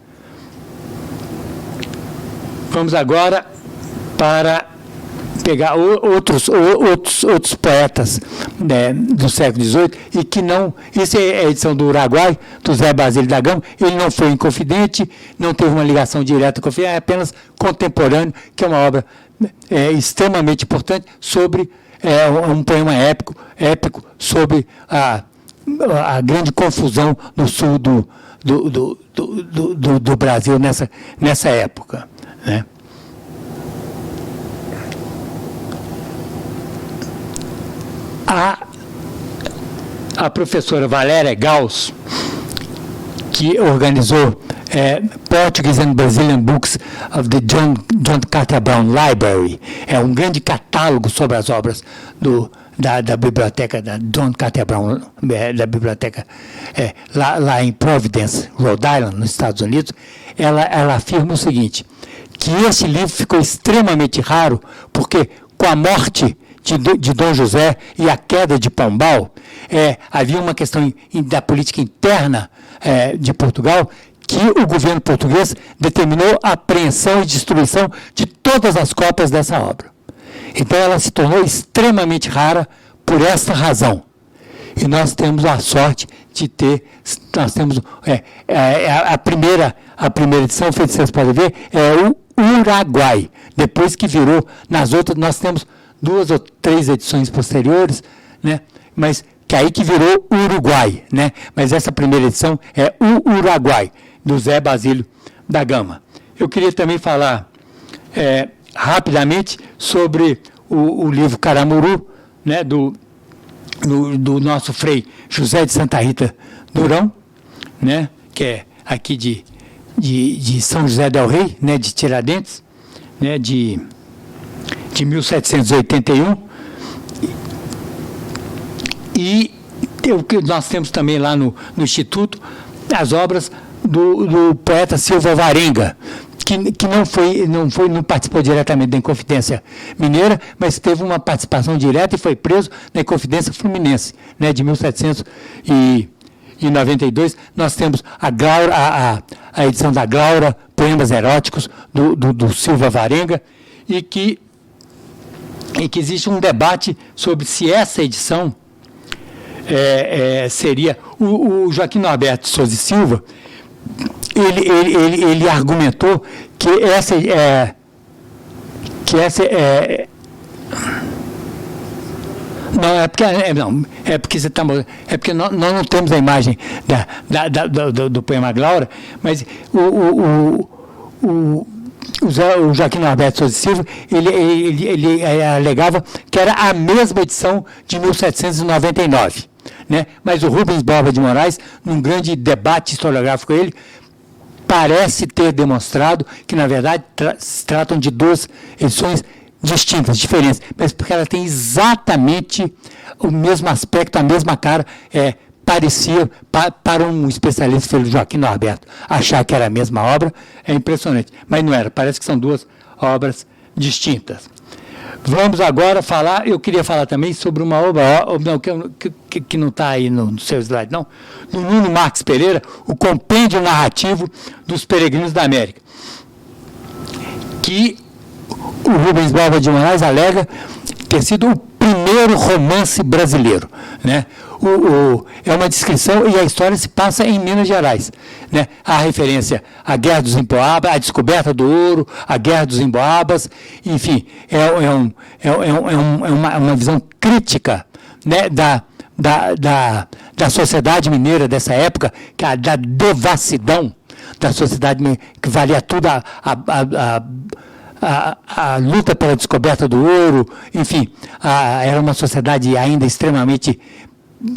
Vamos agora para pegar outros poetas, né, do século XVIII, e que não... Isso é a edição do Uruguai, do Zé Basílio da Gama. Ele não foi inconfidente, não teve uma ligação direta com o Confidente, é apenas contemporâneo, que é uma obra extremamente importante sobre um poema épico sobre a grande confusão no sul do Brasil nessa época, né? A professora Valéria Gauss, que organizou Portuguese and Brazilian Books of the John Carter Brown Library, é um grande catálogo sobre as obras da biblioteca da John Carter Brown, da biblioteca lá em Providence, Rhode Island, nos Estados Unidos. Ela afirma o seguinte, que esse livro ficou extremamente raro, porque com a morte de Dom José e a queda de Pombal, havia uma questão da política interna de Portugal, que o governo português determinou a apreensão e destruição de todas as cópias dessa obra. Então ela se tornou extremamente rara por esta razão. E nós temos a sorte de nós temos a primeira edição, feita, vocês podem ver, é o Uruguai. Depois que virou, nas outras nós temos 2 ou 3 edições posteriores, né? Mas que aí que virou Uruguai, né? Mas essa primeira edição é o Uruguai, do Zé Basílio da Gama. Eu queria também falar rapidamente sobre o livro Caramuru, né? do nosso frei José de Santa Rita Durão, né? Que é aqui de São José del Rei, né? De Tiradentes, né? De 1781, e nós temos também lá no Instituto as obras do poeta Silva Varenga, que não participou diretamente da Inconfidência Mineira, mas teve uma participação direta e foi preso na Inconfidência Fluminense, né, de 1792. Nós temos a edição da Glaura, Poemas Eróticos, do Silva Varenga, e que existe um debate sobre se essa edição seria... O Joaquim Norberto de Souza e Silva, ele argumentou que essa é porque você está... É porque nós não temos a imagem do poema Glaura, mas o Joaquim Norberto Souza e Silva, ele alegava que era a mesma edição de 1799, né? Mas o Rubens Borba de Moraes, num grande debate historiográfico com ele, parece ter demonstrado que, na verdade, se tratam de 2 edições distintas, diferentes, mas porque ela tem exatamente o mesmo aspecto, a mesma cara, parecia, para um especialista, filho Joaquim Norberto, achar que era a mesma obra, é impressionante. Mas não era, parece que são 2 obras distintas. Vamos agora falar, eu queria falar também sobre uma obra, que não está aí no seu slide, não, do Nuno Marques Pereira, o Compêndio Narrativo dos Peregrinos da América, que o Rubens Borba de Moraes alega ter sido o primeiro primeiro romance brasileiro, né? É uma descrição, e a história se passa em Minas Gerais, né? Há referência à Guerra dos Emboabas, à descoberta do ouro, à Guerra dos Emboabas, enfim, uma visão crítica, né, da sociedade mineira dessa época, da devassidão da sociedade mineira, que valia tudo a luta pela descoberta do ouro, enfim, era uma sociedade ainda extremamente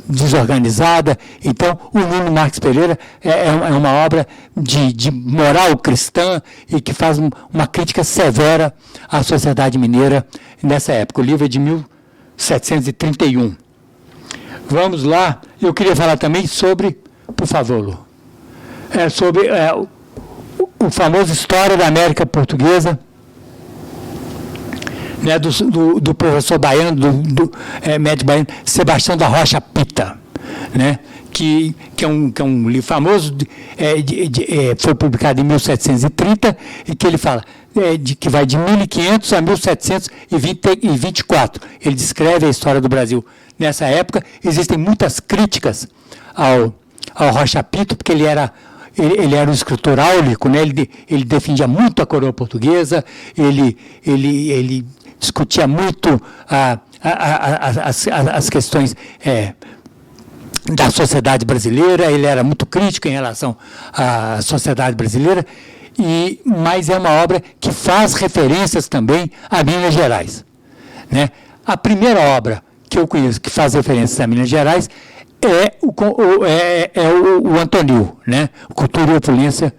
desorganizada. Então, o Nuno Marques Pereira é uma obra de moral cristã e que faz uma crítica severa à sociedade mineira nessa época. O livro é de 1731. Vamos lá. Eu queria falar também sobre, por favor, Lu, sobre o famoso História da América Portuguesa, né, do professor baiano, médico baiano, Sebastião da Rocha Pita, né, que é um livro famoso, foi publicado em 1730, e que ele fala que vai de 1500 a 1724. Ele descreve a história do Brasil nessa época. Existem muitas críticas ao Rocha Pita, porque ele era um escritor áulico, né? Ele defendia muito a coroa portuguesa, ele discutia muito as questões da sociedade brasileira, ele era muito crítico em relação à sociedade brasileira, mas é uma obra que faz referências também a Minas Gerais, né? A primeira obra que eu conheço que faz referências a Minas Gerais é o Antonil, né? Cultura e Opulência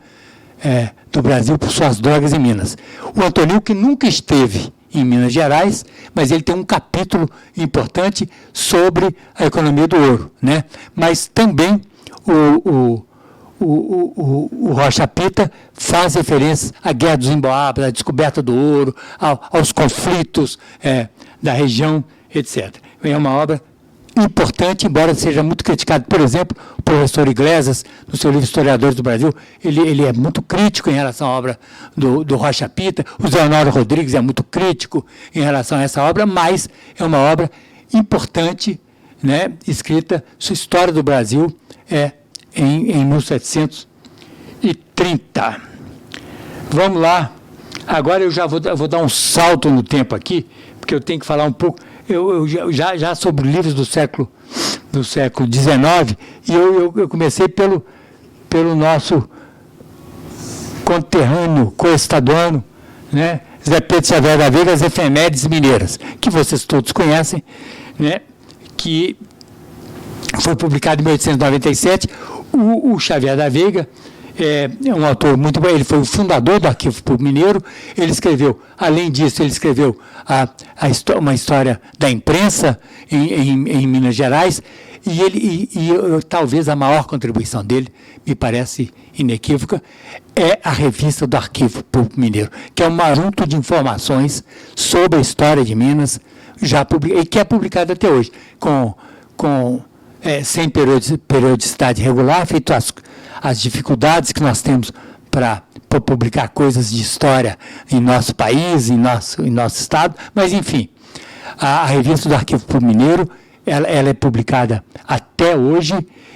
do Brasil por suas drogas em Minas. O Antonil, que nunca esteve em Minas Gerais, mas ele tem um capítulo importante sobre a economia do ouro, né? Mas também o Rocha Pita faz referências à Guerra dos Emboabas, à descoberta do ouro, aos conflitos da região, etc. É uma obra importante, embora seja muito criticado. Por exemplo, o professor Iglesias, no seu livro Historiadores do Brasil, ele é muito crítico em relação à obra do Rocha Pita. O Zé Honório Rodrigues é muito crítico em relação a essa obra, mas é uma obra importante, né, escrita, sua história do Brasil em 1730. Não lá. Agora eu já vou dar um salto no tempo aqui, porque eu tenho que falar um pouco. Eu já sobre livros do século XIX, e eu comecei pelo nosso conterrâneo, coestaduano, né, Zé Pedro Xavier da Veiga, As Efemérides Mineiras, que vocês todos conhecem, né, que foi publicado em 1897. O Xavier da Veiga é um autor muito bom, ele foi o fundador do Arquivo Público Mineiro. Ele escreveu, além disso, ele escreveu uma história da imprensa em Minas Gerais, e talvez a maior contribuição dele, me parece inequívoca, é a revista do Arquivo Público Mineiro, que é um conjunto de informações sobre a história de Minas, e que é publicada até hoje, sem periodicidade regular, feito as dificuldades que nós temos para publicar coisas de história em nosso país, em nosso estado, mas, enfim, a revista do Arquivo Público Mineiro, ela é publicada até hoje,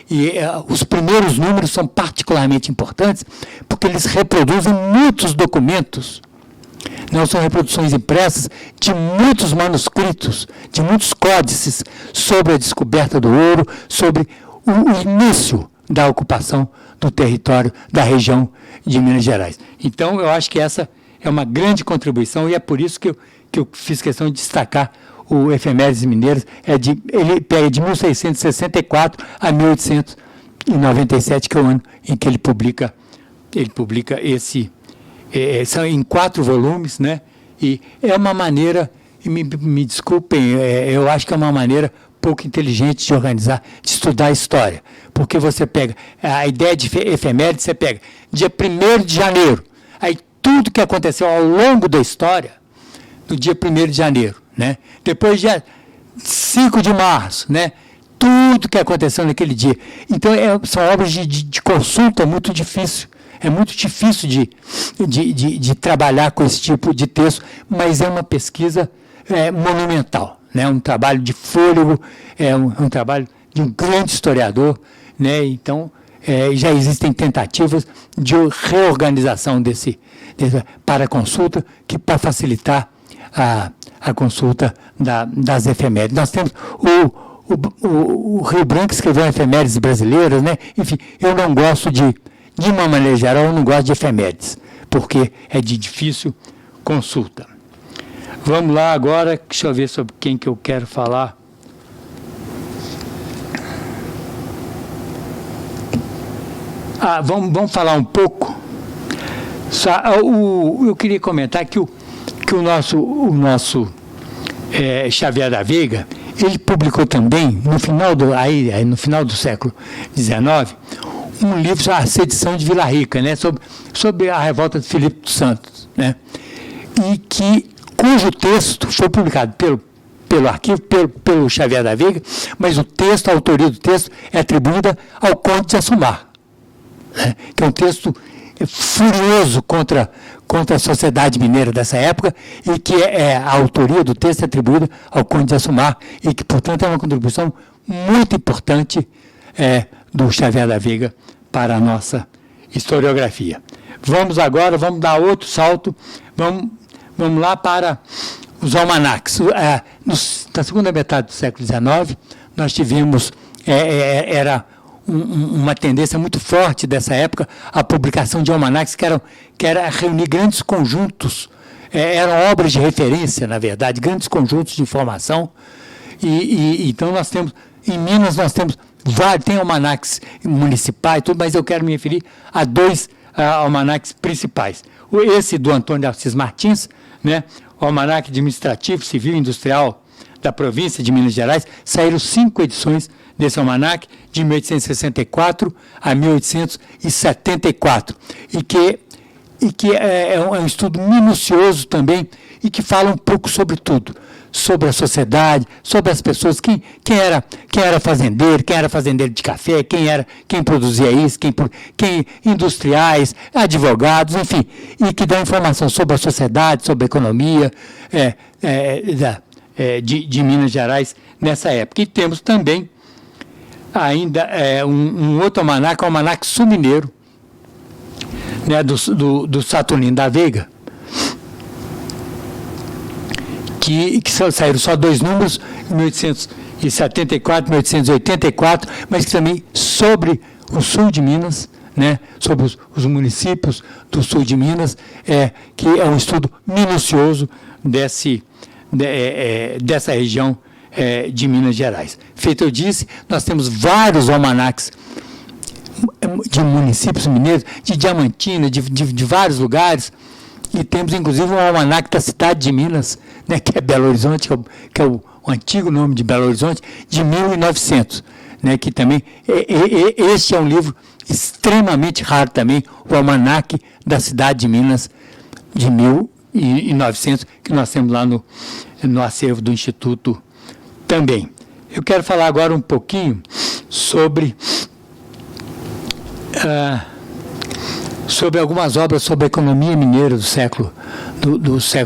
e os primeiros números são particularmente importantes, porque eles reproduzem muitos documentos, não são reproduções impressas, de muitos manuscritos, de muitos códices sobre a descoberta do ouro, sobre o início da ocupação do território da região de Minas Gerais. Então, eu acho que essa é uma grande contribuição, e é por isso que eu fiz questão de destacar o Efemérides Mineiras. Ele pega de 1664 a 1897, que é o ano em que ele publica esse... são em 4 volumes, né? E é uma maneira, me desculpem, eu acho que é uma maneira pouco inteligente de organizar, de estudar a história. Porque você pega a ideia de efeméride, você pega dia 1º de janeiro, aí tudo que aconteceu ao longo da história, no dia 1º de janeiro, né? Depois dia 5 de março, né? Tudo que aconteceu naquele dia. Então, são obras de consulta muito difícil. É muito difícil de trabalhar com esse tipo de texto, mas é uma pesquisa monumental, né? Um trabalho de fôlego, um trabalho de um grande historiador, né? Então, já existem tentativas de reorganização para a consulta, para facilitar a consulta das efemérides. Nós temos o Rio Branco escreveu efemérides brasileiras, né? Enfim, eu não gosto de uma maneira geral, eu não gosto de efemérides, porque é de difícil consulta. Vamos lá agora, deixa eu ver sobre quem que eu quero falar. Vamos falar um pouco. Eu queria comentar que o nosso Xavier da Veiga, ele publicou também, no final do século XIX, um livro, A Sedição de Vila Rica, né, sobre a revolta de Filipe dos Santos, né, cujo texto foi publicado pelo arquivo, pelo Xavier da Veiga, mas a autoria do texto é atribuída ao Conde de Assumar, né, que é um texto furioso contra a sociedade mineira dessa época, e que a autoria do texto é atribuída ao Conde de Assumar, e que, portanto, é uma contribuição muito importante do Xavier da Veiga para a nossa historiografia. Vamos dar outro salto, vamos lá para os almanaques. Na segunda metade do século XIX, nós tivemos, era uma tendência muito forte dessa época, a publicação de almanaques que era reunir grandes conjuntos, eram obras de referência, na verdade, grandes conjuntos de informação, então nós temos, em Minas nós temos tem almanaques municipais, tudo, mas eu quero me referir a dois almanaques principais. Esse do Antônio Assis Martins, né, o Almanaque Administrativo, Civil e Industrial da província de Minas Gerais, saíram 5 edições desse almanaque, de 1864 a 1874, e que é um estudo minucioso também, e que fala um pouco sobre tudo, sobre a sociedade, sobre as pessoas, quem era fazendeiro de café, quem produzia isso, quem industriais, advogados, enfim, e que dá informação sobre a sociedade, sobre a economia de Minas Gerais nessa época. E temos também ainda um outro almanaque, o Almanaque Sul-Mineiro, né, do Saturnino da Veiga, que saíram só 2 números, 1874 e 1884, mas que também sobre o sul de Minas, né, sobre os municípios do sul de Minas, que é um estudo minucioso dessa região de Minas Gerais. Feito eu disse, nós temos vários almanaques de municípios mineiros, de Diamantina, de vários lugares, e temos inclusive um almanaque da cidade de Minas, né, que é Belo Horizonte, que é o antigo nome de Belo Horizonte, de 1900, né, que também, este é um livro extremamente raro também, o almanaque da cidade de Minas, de 1900, que nós temos lá no acervo do Instituto também. Eu quero falar agora um pouquinho sobre algumas obras sobre a economia mineira do século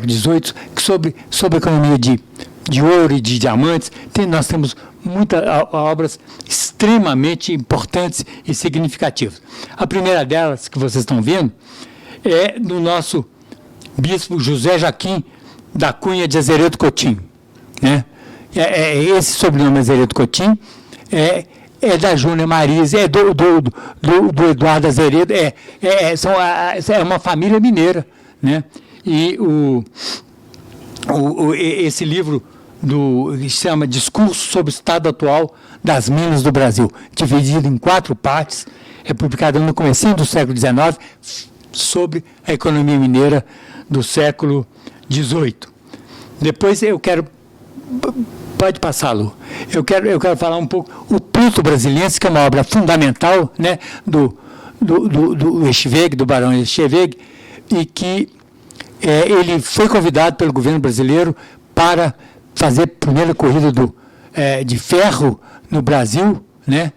XVIII, sobre a economia de ouro e de diamantes. Nós temos muitas obras extremamente importantes e significativas. A primeira delas, que vocês estão vendo, é do nosso bispo José Joaquim da Cunha de Azeredo Coutinho, né? Esse sobrenome Azeredo Coutinho é da Júnia Marise, é do Eduardo Azeredo, é uma família mineira, né? E esse livro se chama Discurso sobre o Estado Atual das Minas do Brasil, dividido em 4 partes, é publicado no comecinho do século XIX, sobre a economia mineira do século XVIII. Depois eu quero... Pode passar, Lu. Eu quero falar um pouco o Pluto Brasiliense, que é uma obra fundamental, né, do Echeverri, do Barão Echeverri, e que ele foi convidado pelo governo brasileiro para fazer a primeira corrida de ferro no Brasil, né?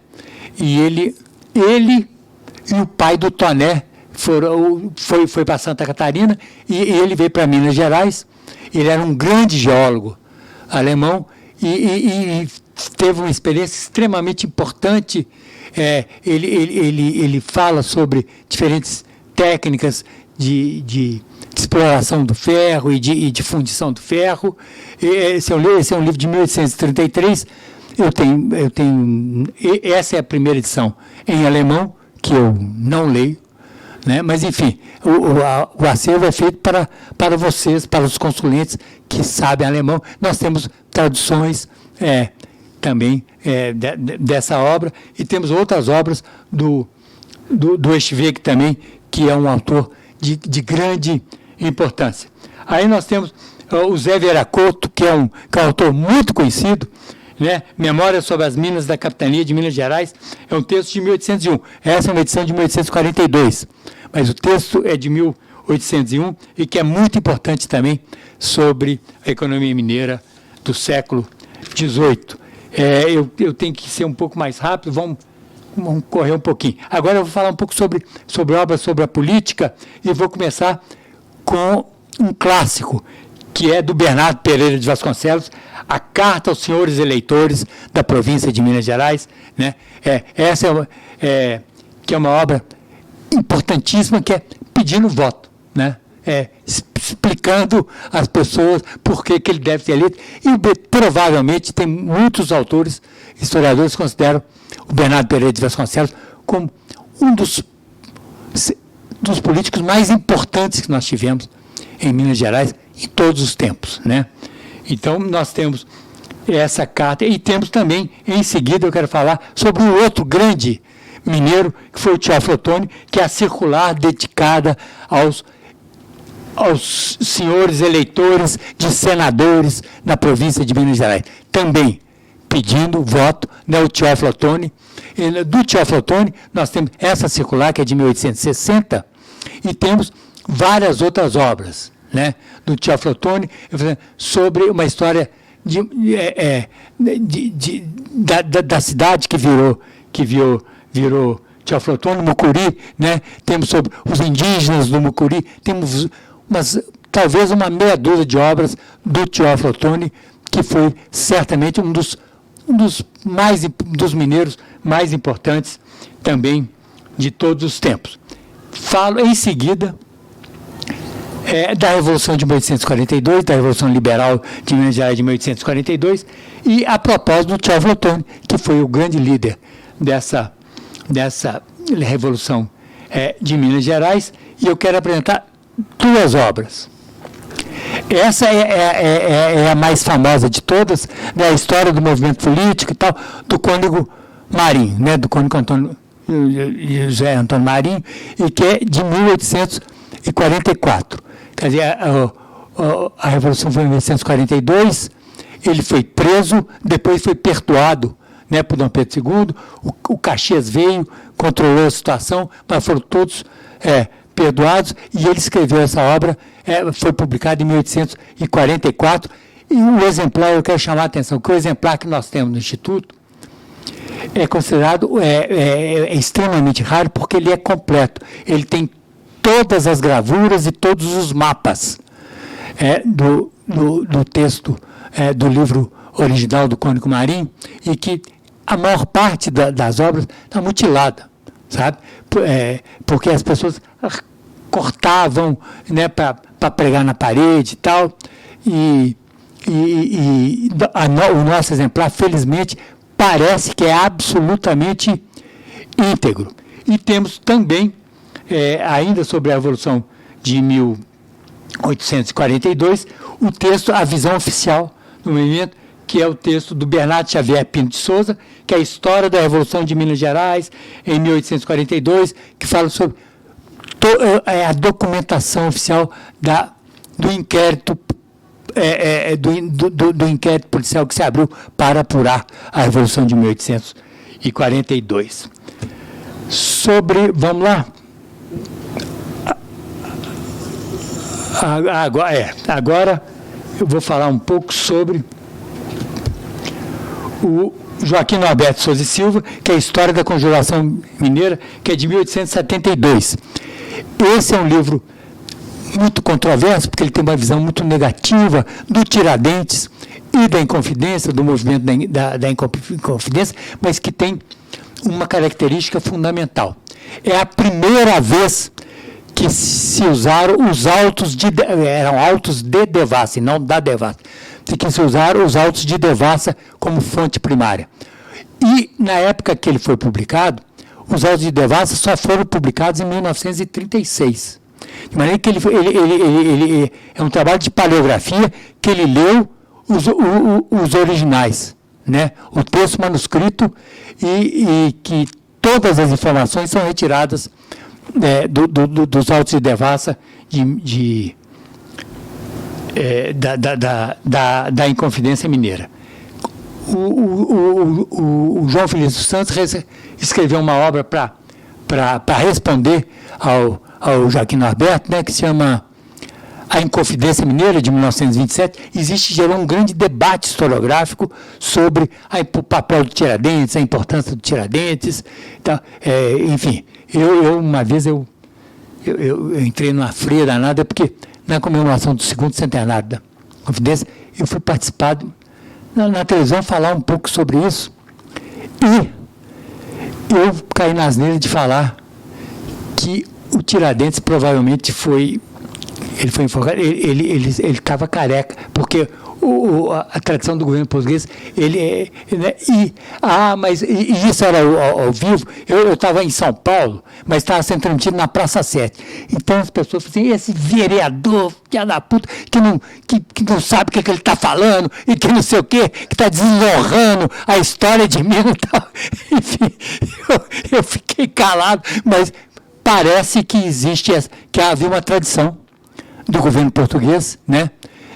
E ele e o pai do Toné foi para Santa Catarina, e ele veio para Minas Gerais. Ele era um grande geólogo alemão, e teve uma experiência extremamente importante. Ele fala sobre diferentes técnicas de exploração do ferro e de fundição do ferro. Esse é um livro de 1833. Eu tenho essa é a primeira edição em alemão, que eu não leio, né? Mas, enfim, o acervo é feito para vocês, para os consulentes que sabem alemão. Nós temos traduções também dessa obra, e temos outras obras do Eschwege também, que é um autor de grande importância. Aí nós temos o Zé Veracoto, que é um autor muito conhecido, né? Memórias sobre as Minas da Capitania de Minas Gerais, é um texto de 1801. Essa é uma edição de 1842, mas o texto é de 1801 e que é muito importante também sobre a economia mineira do século XVIII. Eu tenho que ser um pouco mais rápido, vamos correr um pouquinho. Agora eu vou falar um pouco sobre obras sobre a política, e vou começar com um clássico, que é do Bernardo Pereira de Vasconcelos, a Carta aos Senhores Eleitores da Província de Minas Gerais, né? Essa que é uma obra importantíssima, que é pedindo voto, né? Explicando às pessoas por que ele deve ser eleito, e provavelmente tem muitos autores, historiadores, que consideram o Bernardo Pereira de Vasconcelos como um dos políticos mais importantes que nós tivemos em Minas Gerais em todos os tempos, né? Então, nós temos essa carta, e temos também, em seguida, eu quero falar sobre um outro grande mineiro, que foi o Teófilo Otoni, que é a circular dedicada aos senhores eleitores de senadores na província de Minas Gerais. Também pedindo voto, né, o Teófilo Otoni. Do Teófilo Otoni, nós temos essa circular, que é de 1860, e temos várias outras obras, né, do Teófilo Otoni, sobre uma história da cidade que virou Teófilo Otoni, Mucuri, né? Temos sobre os indígenas do Mucuri, temos talvez uma meia dúzia de obras do Teófilo Otoni, que foi certamente um dos mineiros mais importantes também de todos os tempos. Falo em seguida da Revolução de 1842, da Revolução Liberal de Minas Gerais de 1842, e a propósito do Teófilo Otoni, que foi o grande líder dessa Revolução de Minas Gerais, e eu quero apresentar duas obras. Essa é a mais famosa de todas, né, a história do movimento político e tal, do Cônego Marinho, né, do Cônego José Antônio Marinho, e que é de 1844. Quer dizer, a Revolução foi em 1842, ele foi preso, depois foi perdoado, né, por Dom Pedro II, o Caxias veio, controlou a situação, mas foram todos perdoados, e ele escreveu essa obra, foi publicada em 1844, e o exemplar, eu quero chamar a atenção, que o exemplar que nós temos no Instituto é considerado extremamente raro, porque ele é completo, ele tem todas as gravuras e todos os mapas do texto do livro original do Cônego Marinho, e que a maior parte das obras está mutilada, sabe? Porque as pessoas cortavam, né, para pregar na parede e tal, e o nosso exemplar, felizmente, parece que é absolutamente íntegro. E temos também, ainda sobre a Revolução de 1842, o texto A Visão Oficial do Movimento, que é o texto do Bernardo Xavier Pinto de Souza, que é a história da Revolução de Minas Gerais, em 1842, que fala sobre a documentação oficial do inquérito, do inquérito policial que se abriu para apurar a Revolução de 1842. Vamos lá? Agora eu vou falar um pouco sobre o Joaquim Norberto Souza e Silva, que é a história da Conjuração Mineira, que é de 1872. Esse é um livro muito controverso, porque ele tem uma visão muito negativa do Tiradentes e da Inconfidência, do movimento da Inconfidência, mas que tem uma característica fundamental. É a primeira vez que se usaram os autos eram autos de Devassa, e não da Devassa, que se usaram os autos de Devassa como fonte primária. E, na época que ele foi publicado, os autos de Devassa só foram publicados em 1936. De maneira que ele é um trabalho de paleografia que ele leu os originais, né? O texto manuscrito e que todas as informações são retiradas dos autos de Devassa da Inconfidência Mineira. O João Feliz dos Santos escreveu uma obra para responder ao Joaquim Norberto, né, que se chama A Inconfidência Mineira, de 1927. Gerou um grande debate historiográfico sobre o papel do Tiradentes, a importância do Tiradentes. Então, enfim, uma vez eu entrei numa fria danada, porque na comemoração do 2º centenário da Inconfidência, eu fui participar na televisão falar um pouco sobre isso, e eu caí na asneira de falar que o Tiradentes provavelmente foi enforcado, ele estava careca, porque a tradição do governo português, né, mas isso era ao vivo. Eu estava em São Paulo, mas estava sendo transmitido na Praça 7. Então as pessoas falam assim, esse vereador, filha da puta, que não sabe o que ele está falando, e que não sei o quê, que está desonrando a história de Minas e tal. Enfim, eu fiquei calado, mas parece que que havia uma tradição do governo português, né,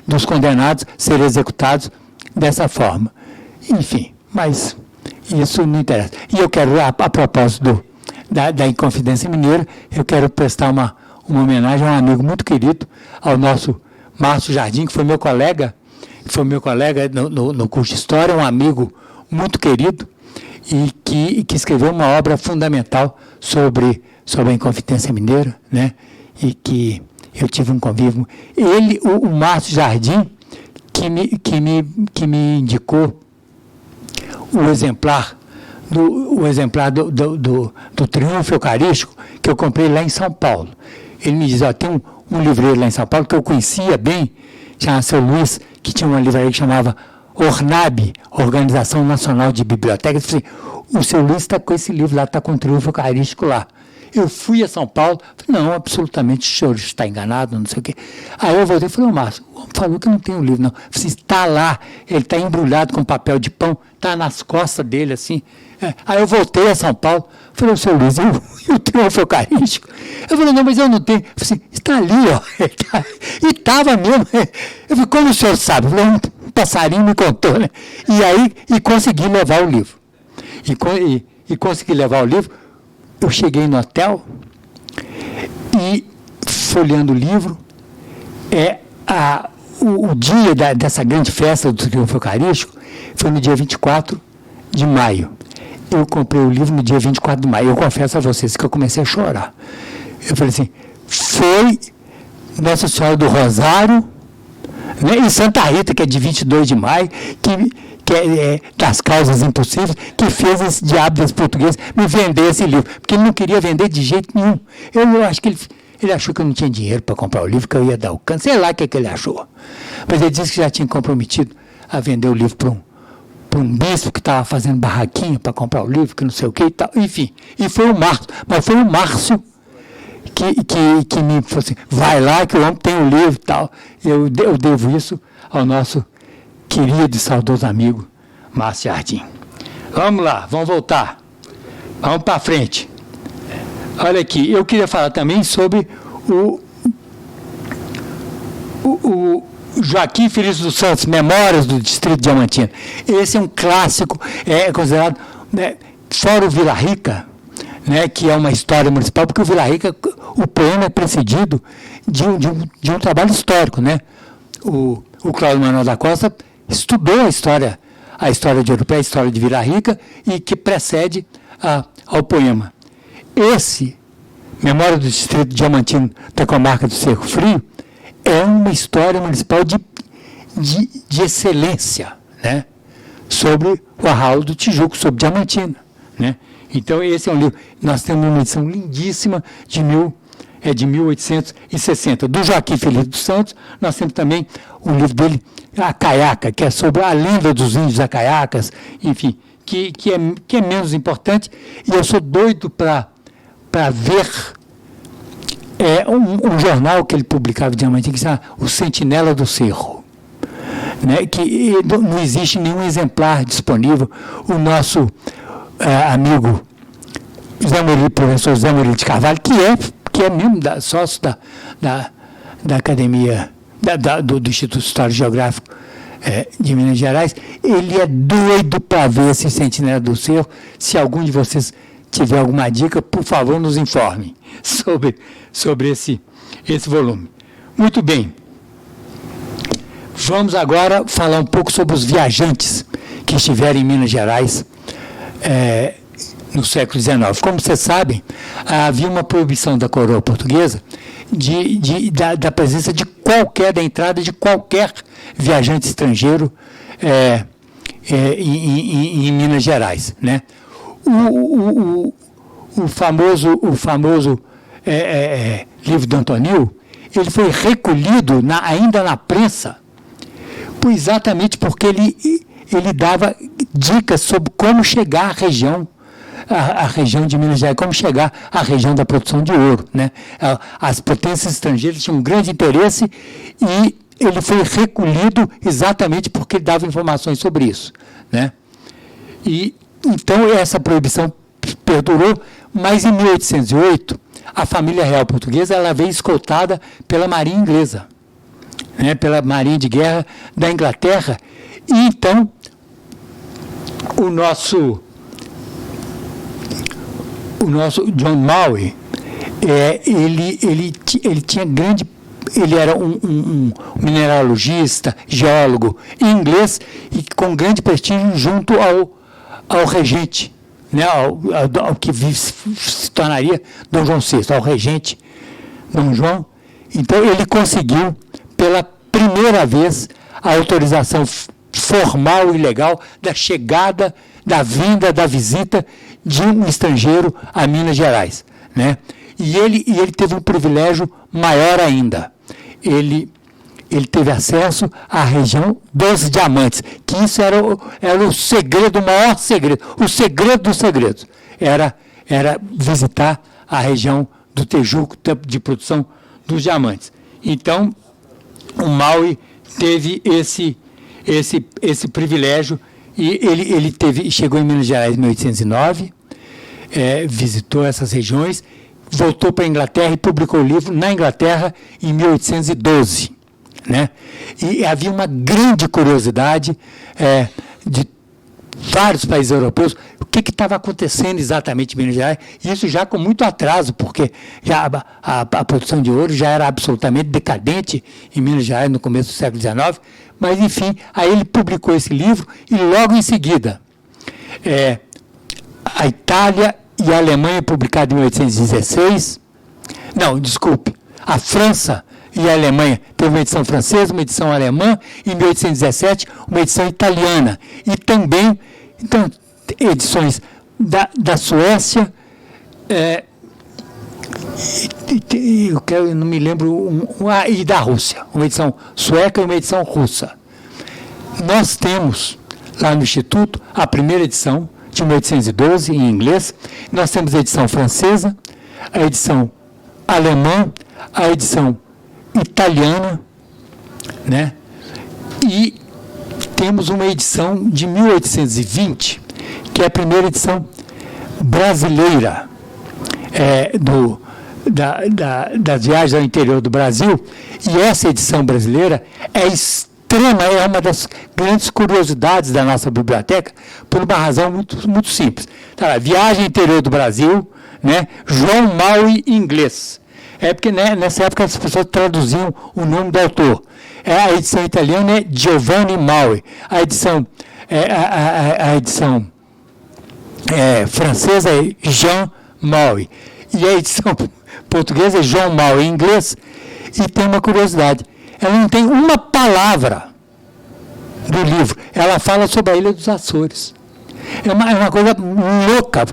dos condenados serem executados dessa forma. Enfim, mas isso não interessa. E eu quero, a propósito da Inconfidência Mineira, eu quero prestar uma homenagem a um amigo muito querido, ao nosso Márcio Jardim, que foi meu colega no curso de História, um amigo muito querido, e que escreveu uma obra fundamental sobre a Inconfidência Mineira, né, e que eu tive um convívio. Ele, o Márcio Jardim, que me indicou o exemplar do Triunfo Eucarístico, que eu comprei lá em São Paulo. Ele me diz, tem um livreiro lá em São Paulo que eu conhecia bem, chamava Seu Luiz, que tinha uma livraria que chamava Ornab, Organização Nacional de Bibliotecas. Eu falei, o Seu Luiz está com esse livro lá, está com o Triunfo Eucarístico lá. Eu fui a São Paulo, falei, não, absolutamente, o senhor está enganado, não sei o quê. Aí eu voltei e falei, Márcio, o homem falou que não tem o livro, não. Você está lá, ele está embrulhado com papel de pão, está nas costas dele, assim. Aí eu voltei a São Paulo, falei, seu Luiz, e o Triunfo Eucarístico? Eu falei, não, mas eu não tenho. Eu falei, está ali, ó. E estava mesmo. Eu falei, como o senhor sabe? Eu falei, um passarinho me contou, né? E consegui levar o livro. E consegui levar o livro. Eu cheguei no hotel e, folheando o livro, o dia dessa grande festa do Triunfo Eucarístico foi no dia 24 de maio. Eu comprei o livro no dia 24 de maio. Eu confesso a vocês que eu comecei a chorar. Eu falei assim, foi Nossa Senhora do Rosário, né, em Santa Rita, que é de 22 de maio, que é das causas impossíveis, que fez esse diabo desse português me vender esse livro, porque ele não queria vender de jeito nenhum. Eu acho que ele achou que eu não tinha dinheiro para comprar o livro, que eu ia dar o canto, sei lá o que ele achou. Mas ele disse que já tinha comprometido a vender o livro para um bispo que estava fazendo barraquinha para comprar o livro, que não sei o que e tal. Enfim, e foi o Márcio, mas foi o Márcio que me falou assim, vai lá que o homem tem o livro e tal. Eu devo isso ao nosso querido e saudoso amigo Márcio Jardim. Vamos lá, vamos voltar. Vamos para frente. Olha aqui, eu queria falar também sobre o Joaquim Feliz dos Santos, Memórias do Distrito Diamantino. Esse é um clássico, é considerado, né, fora o Vila Rica, né, que é uma história municipal, porque o Vila Rica, o poema é precedido de um trabalho histórico, né? O Cláudio Manuel da Costa estudou a história de Urupé, a história de Vila Rica, e que precede ao poema. Esse, Memória do Distrito Diamantino da Comarca do Cerro Frio, é uma história municipal de excelência, né? Sobre o Arraial do Tijuco, sobre Diamantina, né? Então, esse é um livro. Nós temos uma edição lindíssima de 1860, do Joaquim Felipe dos Santos. Nós temos também o livro dele, A Caiaca, que é sobre a lenda dos índios acaiacas, enfim, que é menos importante. E eu sou doido para ver um jornal que ele publicava de Diamantina, que se chama O Sentinela do Cerro, né, que não existe nenhum exemplar disponível. O nosso amigo professor Zé Murilo de Carvalho, que é mesmo sócio da Academia, do Instituto Histórico e Geográfico de Minas Gerais, ele é doido para ver esse Sentinela do Cerro. Se algum de vocês tiver alguma dica, por favor, nos informe sobre esse volume. Muito bem. Vamos agora falar um pouco sobre os viajantes que estiveram em Minas Gerais no século XIX. Como vocês sabem, havia uma proibição da coroa portuguesa da presença da entrada de qualquer viajante estrangeiro em Minas Gerais, né? O famoso livro do Antonil, ele foi recolhido ainda na prensa, exatamente porque ele dava dicas sobre como chegar à região de Minas Gerais, como chegar à região da produção de ouro, né? As potências estrangeiras tinham um grande interesse e ele foi recolhido exatamente porque ele dava informações sobre isso, né? E então essa proibição perdurou, mas em 1808 a família real portuguesa ela veio escoltada pela marinha inglesa, né? Pela marinha de guerra da Inglaterra. E então o nosso John Maui, ele tinha grande, ele era um mineralogista, geólogo inglês e com grande prestígio junto ao regente, né, ao que se tornaria Dom João VI, ao regente Dom João. Então ele conseguiu pela primeira vez a autorização formal e legal da chegada, da vinda, da visita de um estrangeiro a Minas Gerais, né? E ele teve um privilégio maior ainda. Ele teve acesso à região dos diamantes, que isso era o segredo, o maior segredo, o segredo dos segredos, era visitar a região do Tijuco de produção dos diamantes. Então, o Maui teve esse privilégio e ele chegou em Minas Gerais em 1809, visitou essas regiões, voltou para a Inglaterra e publicou o livro na Inglaterra em 1812. Né? E havia uma grande curiosidade de vários países europeus, o que estava acontecendo exatamente em Minas Gerais, e isso já com muito atraso, porque já a produção de ouro já era absolutamente decadente em Minas Gerais no começo do século XIX, mas enfim, aí ele publicou esse livro e logo em seguida a Itália e a Alemanha, publicado em 1816, a França e a Alemanha teve uma edição francesa, uma edição alemã, e em 1817 uma edição italiana, e também então, edições da Suécia, eu não me lembro, e da Rússia, uma edição sueca e uma edição russa. Nós temos lá no Instituto a primeira edição de 1812 em inglês, nós temos a edição francesa, a edição alemã, a edição italiana, né? E temos uma edição de 1820, que é a primeira edição brasileira das viagens ao interior do Brasil, e essa edição brasileira é uma das grandes curiosidades da nossa biblioteca, por uma razão muito, muito simples. Tá, viagem ao interior do Brasil, né? João Maui em inglês. Porque nessa época as pessoas traduziam o nome do autor. A edição italiana é Giovanni Maui. A edição francesa é Jean Maui. E a edição portuguesa é João Maui em inglês. E tem uma curiosidade. Ela não tem uma palavra do livro. Ela fala sobre a Ilha dos Açores. É uma coisa louca. O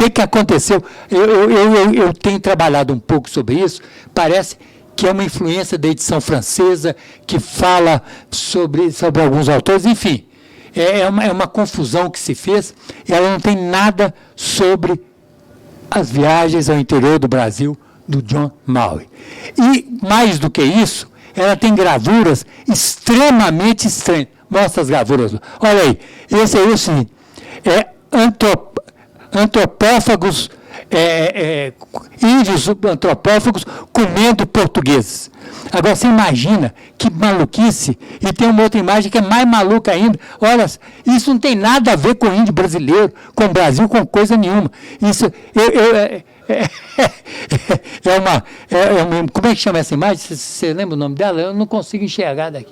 que aconteceu? Eu tenho trabalhado um pouco sobre isso. Parece que é uma influência da edição francesa, que fala sobre alguns autores. Enfim, é uma confusão que se fez. E ela não tem nada sobre as viagens ao interior do Brasil do John Maui. E, mais do que isso, ela tem gravuras extremamente estranhas. Mostra as gravuras. Olha aí, esse aí é o seguinte, antropófagos, índios antropófagos comendo portugueses. Agora, você imagina que maluquice, e tem uma outra imagem que é mais maluca ainda. Olha, isso não tem nada a ver com o índio brasileiro, com o Brasil, com coisa nenhuma. Isso, como é que chama essa imagem? Você lembra o nome dela? Eu não consigo enxergar daqui.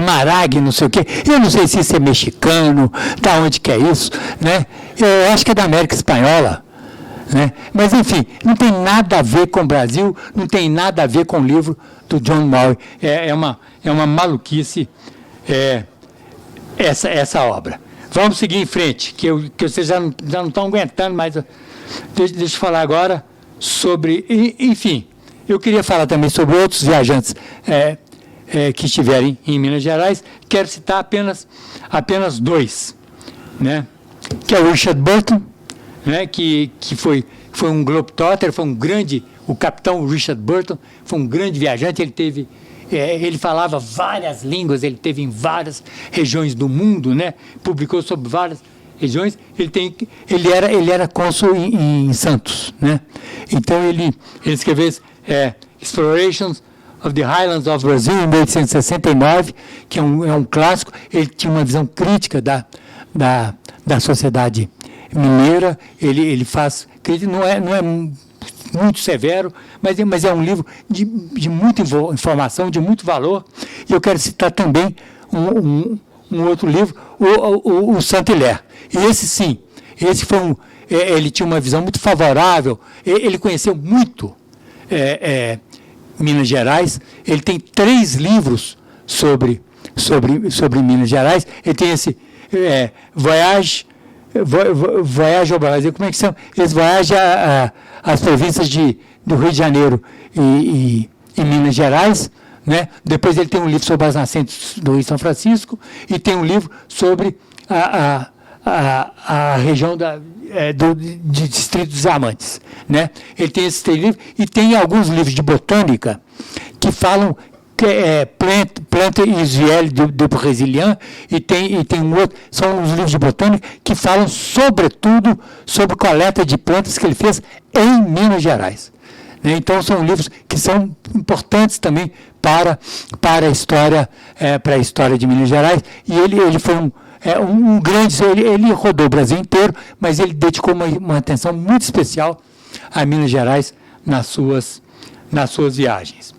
Marag, não sei o quê. Eu não sei se isso é mexicano, da onde que é isso, né? Eu acho que é da América Espanhola, né? Mas, enfim, não tem nada a ver com o Brasil, não tem nada a ver com o livro do John Maui. É uma maluquice essa obra. Vamos seguir em frente, que vocês já não estão aguentando, mas deixa eu falar agora sobre... Enfim, eu queria falar também sobre outros viajantes que estiverem em Minas Gerais. Quero citar apenas dois, né? Que é o Richard Burton, né? que foi um globetrotter, o capitão Richard Burton foi um grande viajante. Ele falava várias línguas, ele esteve em várias regiões do mundo, né? Publicou sobre várias regiões. Ele era cônsul em Santos, né? Então ele escreveu Explorations of the Highlands of Brazil, em 1869, que é um clássico. Ele tinha uma visão crítica da sociedade mineira. Ele faz crítica, não é muito severo, mas é um livro de muita informação, de muito valor. E eu quero citar também um outro livro, o Saint-Hilaire. E esse sim, ele tinha uma visão muito favorável. Ele conheceu muito Minas Gerais. Ele tem 3 livros sobre Minas Gerais. Ele tem esse Voyage ao Brasil, como é que chama? Esse Voyage às províncias do Rio de Janeiro e Minas Gerais, né? Depois ele tem um livro sobre as nascentes do Rio São Francisco, e tem um livro sobre a região de Distrito dos Amantes, né? Ele tem esses 3 livros, e tem alguns livros de botânica que falam Plante Israel de Brésilien, e tem um outro, são os livros de botânica que falam sobretudo sobre coleta de plantas que ele fez em Minas Gerais, né? Então são livros que são importantes também para a história de Minas Gerais. E ele foi um grande, ele rodou o Brasil inteiro, mas ele dedicou uma atenção muito especial a Minas Gerais nas suas viagens.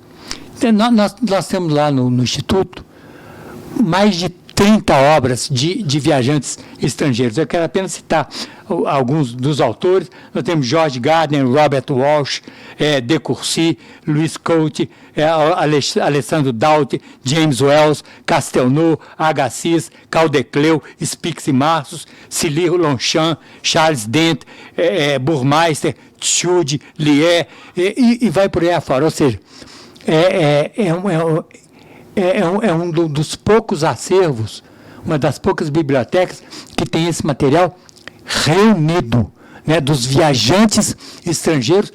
Nós temos lá no Instituto mais de 30 obras de viajantes estrangeiros. Eu quero apenas citar alguns dos autores. Nós temos George Gardner, Robert Walsh, De Courcy, Louis Coate, Alessandro Doughty, James Wells, Castelnau, Agassiz, Caldecleu, Spix e Marços, Cilly Longchamp, Charles Dent, Burmeister, Tschudi, Lier, e vai por aí afora. Ou seja, um dos poucos acervos, uma das poucas bibliotecas que tem esse material reunido, né, dos viajantes estrangeiros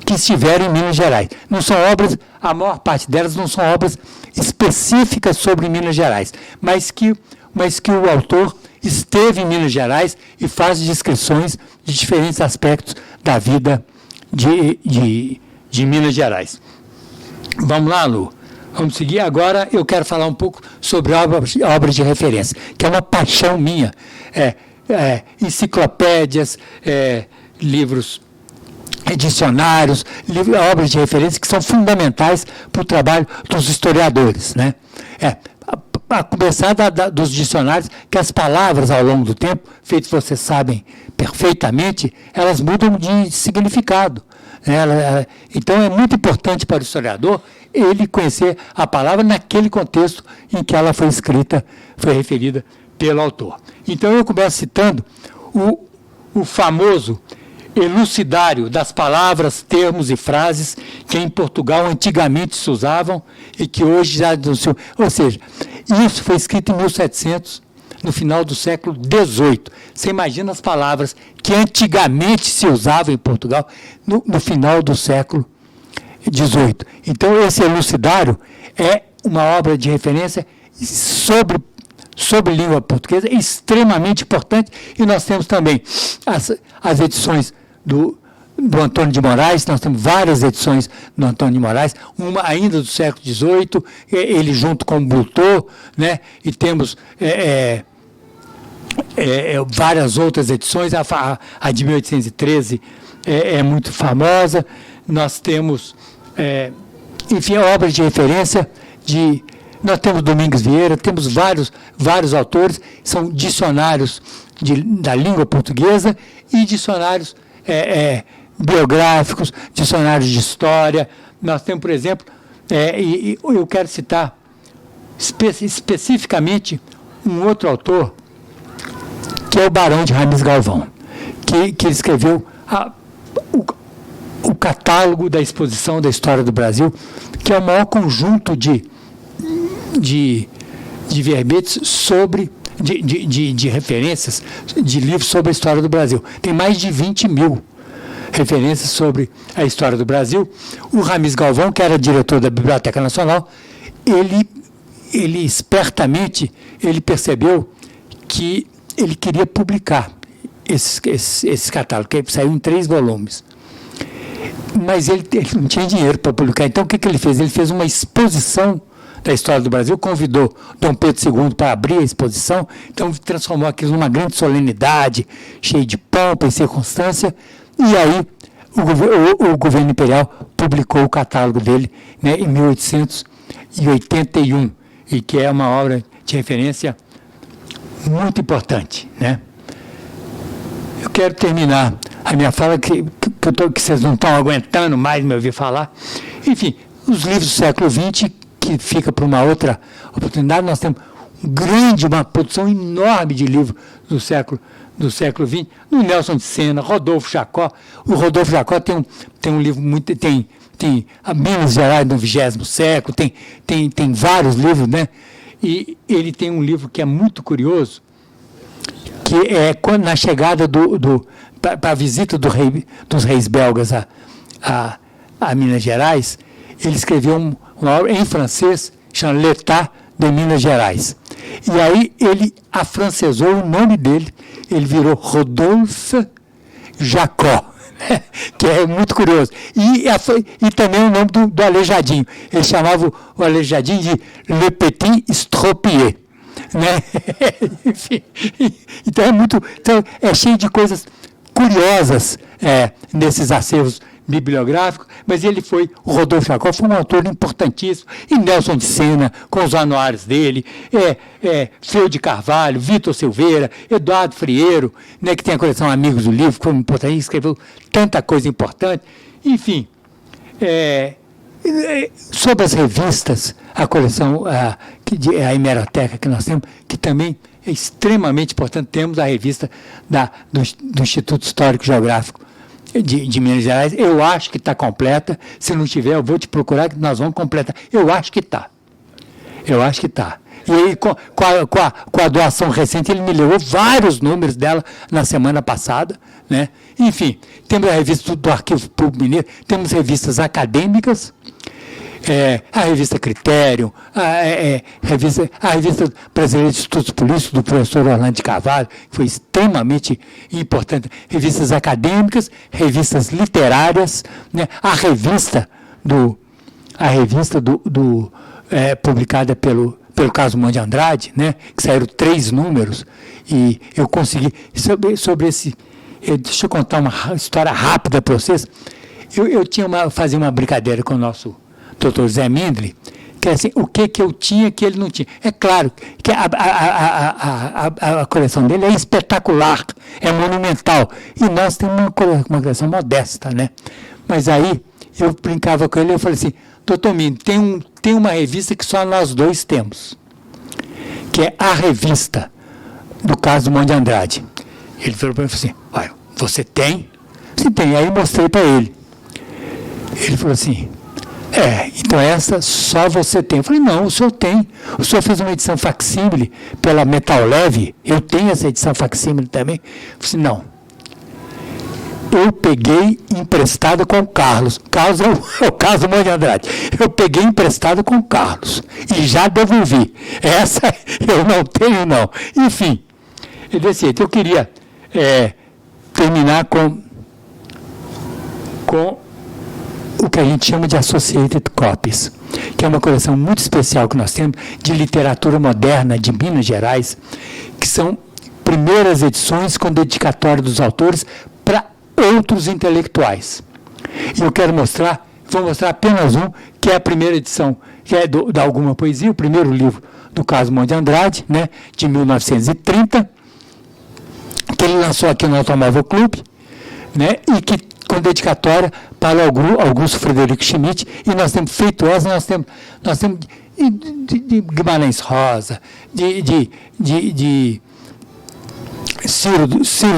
que estiveram em Minas Gerais. Não são obras, a maior parte delas não são obras específicas sobre Minas Gerais, mas que o autor esteve em Minas Gerais e faz descrições de diferentes aspectos da vida de Minas Gerais. Vamos lá, Lu? Vamos seguir. Agora eu quero falar um pouco sobre obras de referência, que é uma paixão minha. Enciclopédias, livros, dicionários, obras de referência que são fundamentais para o trabalho dos historiadores, né? A começar dos dicionários, que as palavras ao longo do tempo, feitos vocês sabem perfeitamente, elas mudam de significado, Então, é muito importante para o historiador ele conhecer a palavra naquele contexto em que ela foi escrita, foi referida pelo autor. Então, eu começo citando o famoso elucidário das palavras, termos e frases que em Portugal antigamente se usavam e que hoje já não se... Ou seja, isso foi escrito em 1700, no final do século XVIII. Você imagina as palavras que antigamente se usavam em Portugal no final do século XVIII. Então, esse elucidário é uma obra de referência sobre língua portuguesa extremamente importante, e nós temos também as edições do Antônio de Moraes. Nós temos várias edições do Antônio de Moraes, uma ainda do século XVIII, ele junto com o Bultó, né? E temos várias outras edições, a de 1813 é muito famosa. Nós temos, enfim, obras de referência nós temos Domingos Vieira, temos vários autores, são dicionários da língua portuguesa e dicionários biográficos, dicionários de história. Nós temos, por exemplo, e eu quero citar especificamente um outro autor, que é o Barão de Ramis Galvão, que escreveu o catálogo da exposição da história do Brasil, que é o maior conjunto de verbetes de referências, de livros sobre a história do Brasil. Tem mais de 20 mil referências sobre a história do Brasil. O Ramis Galvão, que era diretor da Biblioteca Nacional, ele espertamente percebeu que ele queria publicar esse catálogo, que saiu em 3 volumes. Mas ele não tinha dinheiro para publicar. Então, o que ele fez? Ele fez uma exposição da história do Brasil, convidou Dom Pedro II para abrir a exposição, então transformou aquilo numa grande solenidade, cheio de pompa e circunstância, e aí o governo imperial publicou o catálogo dele, né, em 1881, e que é uma obra de referência muito importante, né? Eu quero terminar a minha fala, que vocês não estão aguentando mais me ouvir falar. Enfim, os livros do século XX, que fica para uma outra oportunidade. Nós temos uma produção enorme de livros do século XX, no Nelson de Sena, Rodolfo Jacó. O Rodolfo Jacó tem um livro muito... Tem a Minas Gerais no 20º século, tem vários livros, né? E ele tem um livro que é muito curioso, que é na chegada para a visita dos reis belgas a Minas Gerais. Ele escreveu uma obra em francês, chama L'État de Minas Gerais. E aí ele afrancesou o nome dele, ele virou Rodolphe Jacó, né? Que é muito curioso. E também o nome do Aleijadinho. Ele chamava o Aleijadinho de Le Petit Estropié, né? Enfim, então é cheio de coisas curiosas nesses acervos bibliográfico, mas o Rodolfo Jacó foi um autor importantíssimo, e Nelson de Sena, com os anuários dele, Feu de Carvalho, Vitor Silveira, Eduardo Frieiro, né, que tem a coleção Amigos do Livro, que foi importante, escreveu tanta coisa importante. Enfim, sobre as revistas, a coleção, a hemeroteca que nós temos, que também é extremamente importante. Temos a revista do Instituto Histórico e Geográfico de Minas Gerais. Eu acho que está completa. Se não tiver, eu vou te procurar, que nós vamos completar. Eu acho que está. E aí, com a doação recente, ele me levou vários números dela na semana passada, né? Enfim, temos a revista do Arquivo Público Mineiro, temos revistas acadêmicas, a revista Critério, a revista Brasileira de Estudos Políticos, do professor Orlando de Carvalho, que foi extremamente importante, revistas acadêmicas, revistas literárias, né? A revista publicada pelo Casumão de Andrade, né? Que saíram 3 números, e eu consegui, sobre esse... Deixa eu contar uma história rápida para vocês. Eu fazia uma brincadeira com o nosso Dr. Zé Mindli, que é assim, o que eu tinha que ele não tinha. É claro que a coleção dele é espetacular, é monumental, e nós temos uma coleção modesta, né? Mas aí eu brincava com ele e eu falei assim, doutor Mino, tem uma revista que só nós dois temos, que é a revista do caso do Monte de Andrade. Ele falou para mim assim, olha, você tem? Sim, tem. Aí eu mostrei para ele. Ele falou assim, então essa só você tem. Eu falei, não, o senhor tem. O senhor fez uma edição facsímile pela Metal Leve, eu tenho essa edição facsímile também. Eu falei assim, não. Eu peguei emprestado com o Carlos. Carlos é o caso do Monte de Andrade. Eu peguei emprestado com o Carlos e já devolvi. Essa eu não tenho, não. Enfim, eu queria terminar com o que a gente chama de Associated Copies, que é uma coleção muito especial que nós temos de literatura moderna de Minas Gerais, que são primeiras edições com dedicatório dos autores para outros intelectuais. E eu quero vou mostrar apenas um, que é a primeira edição, que é da Alguma Poesia, o primeiro livro do caso Monte de Andrade, né, de 1930, que ele lançou aqui no Automóvel Clube, né, e que com dedicatória para Augusto Frederico Schmidt, e nós temos feito essa, nós temos de Guimarães Rosa, de Ciro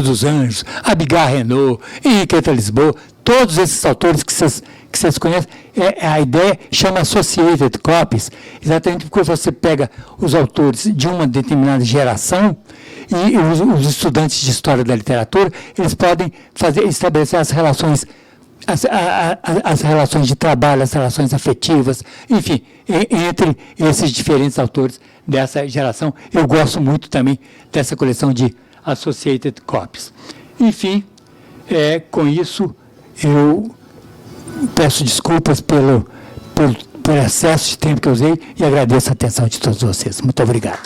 dos Anjos, Abigail Renaud, Henriqueta Lisboa, todos esses autores que vocês conhecem, a ideia chama Associated Copies, exatamente porque você pega os autores de uma determinada geração e os estudantes de história da literatura, eles podem estabelecer as relações, as relações de trabalho, as relações afetivas, enfim, entre esses diferentes autores dessa geração. Eu gosto muito também dessa coleção de Associated Copies. Enfim, com isso, eu peço desculpas pelo excesso de tempo que eu usei e agradeço a atenção de todos vocês. Muito obrigado.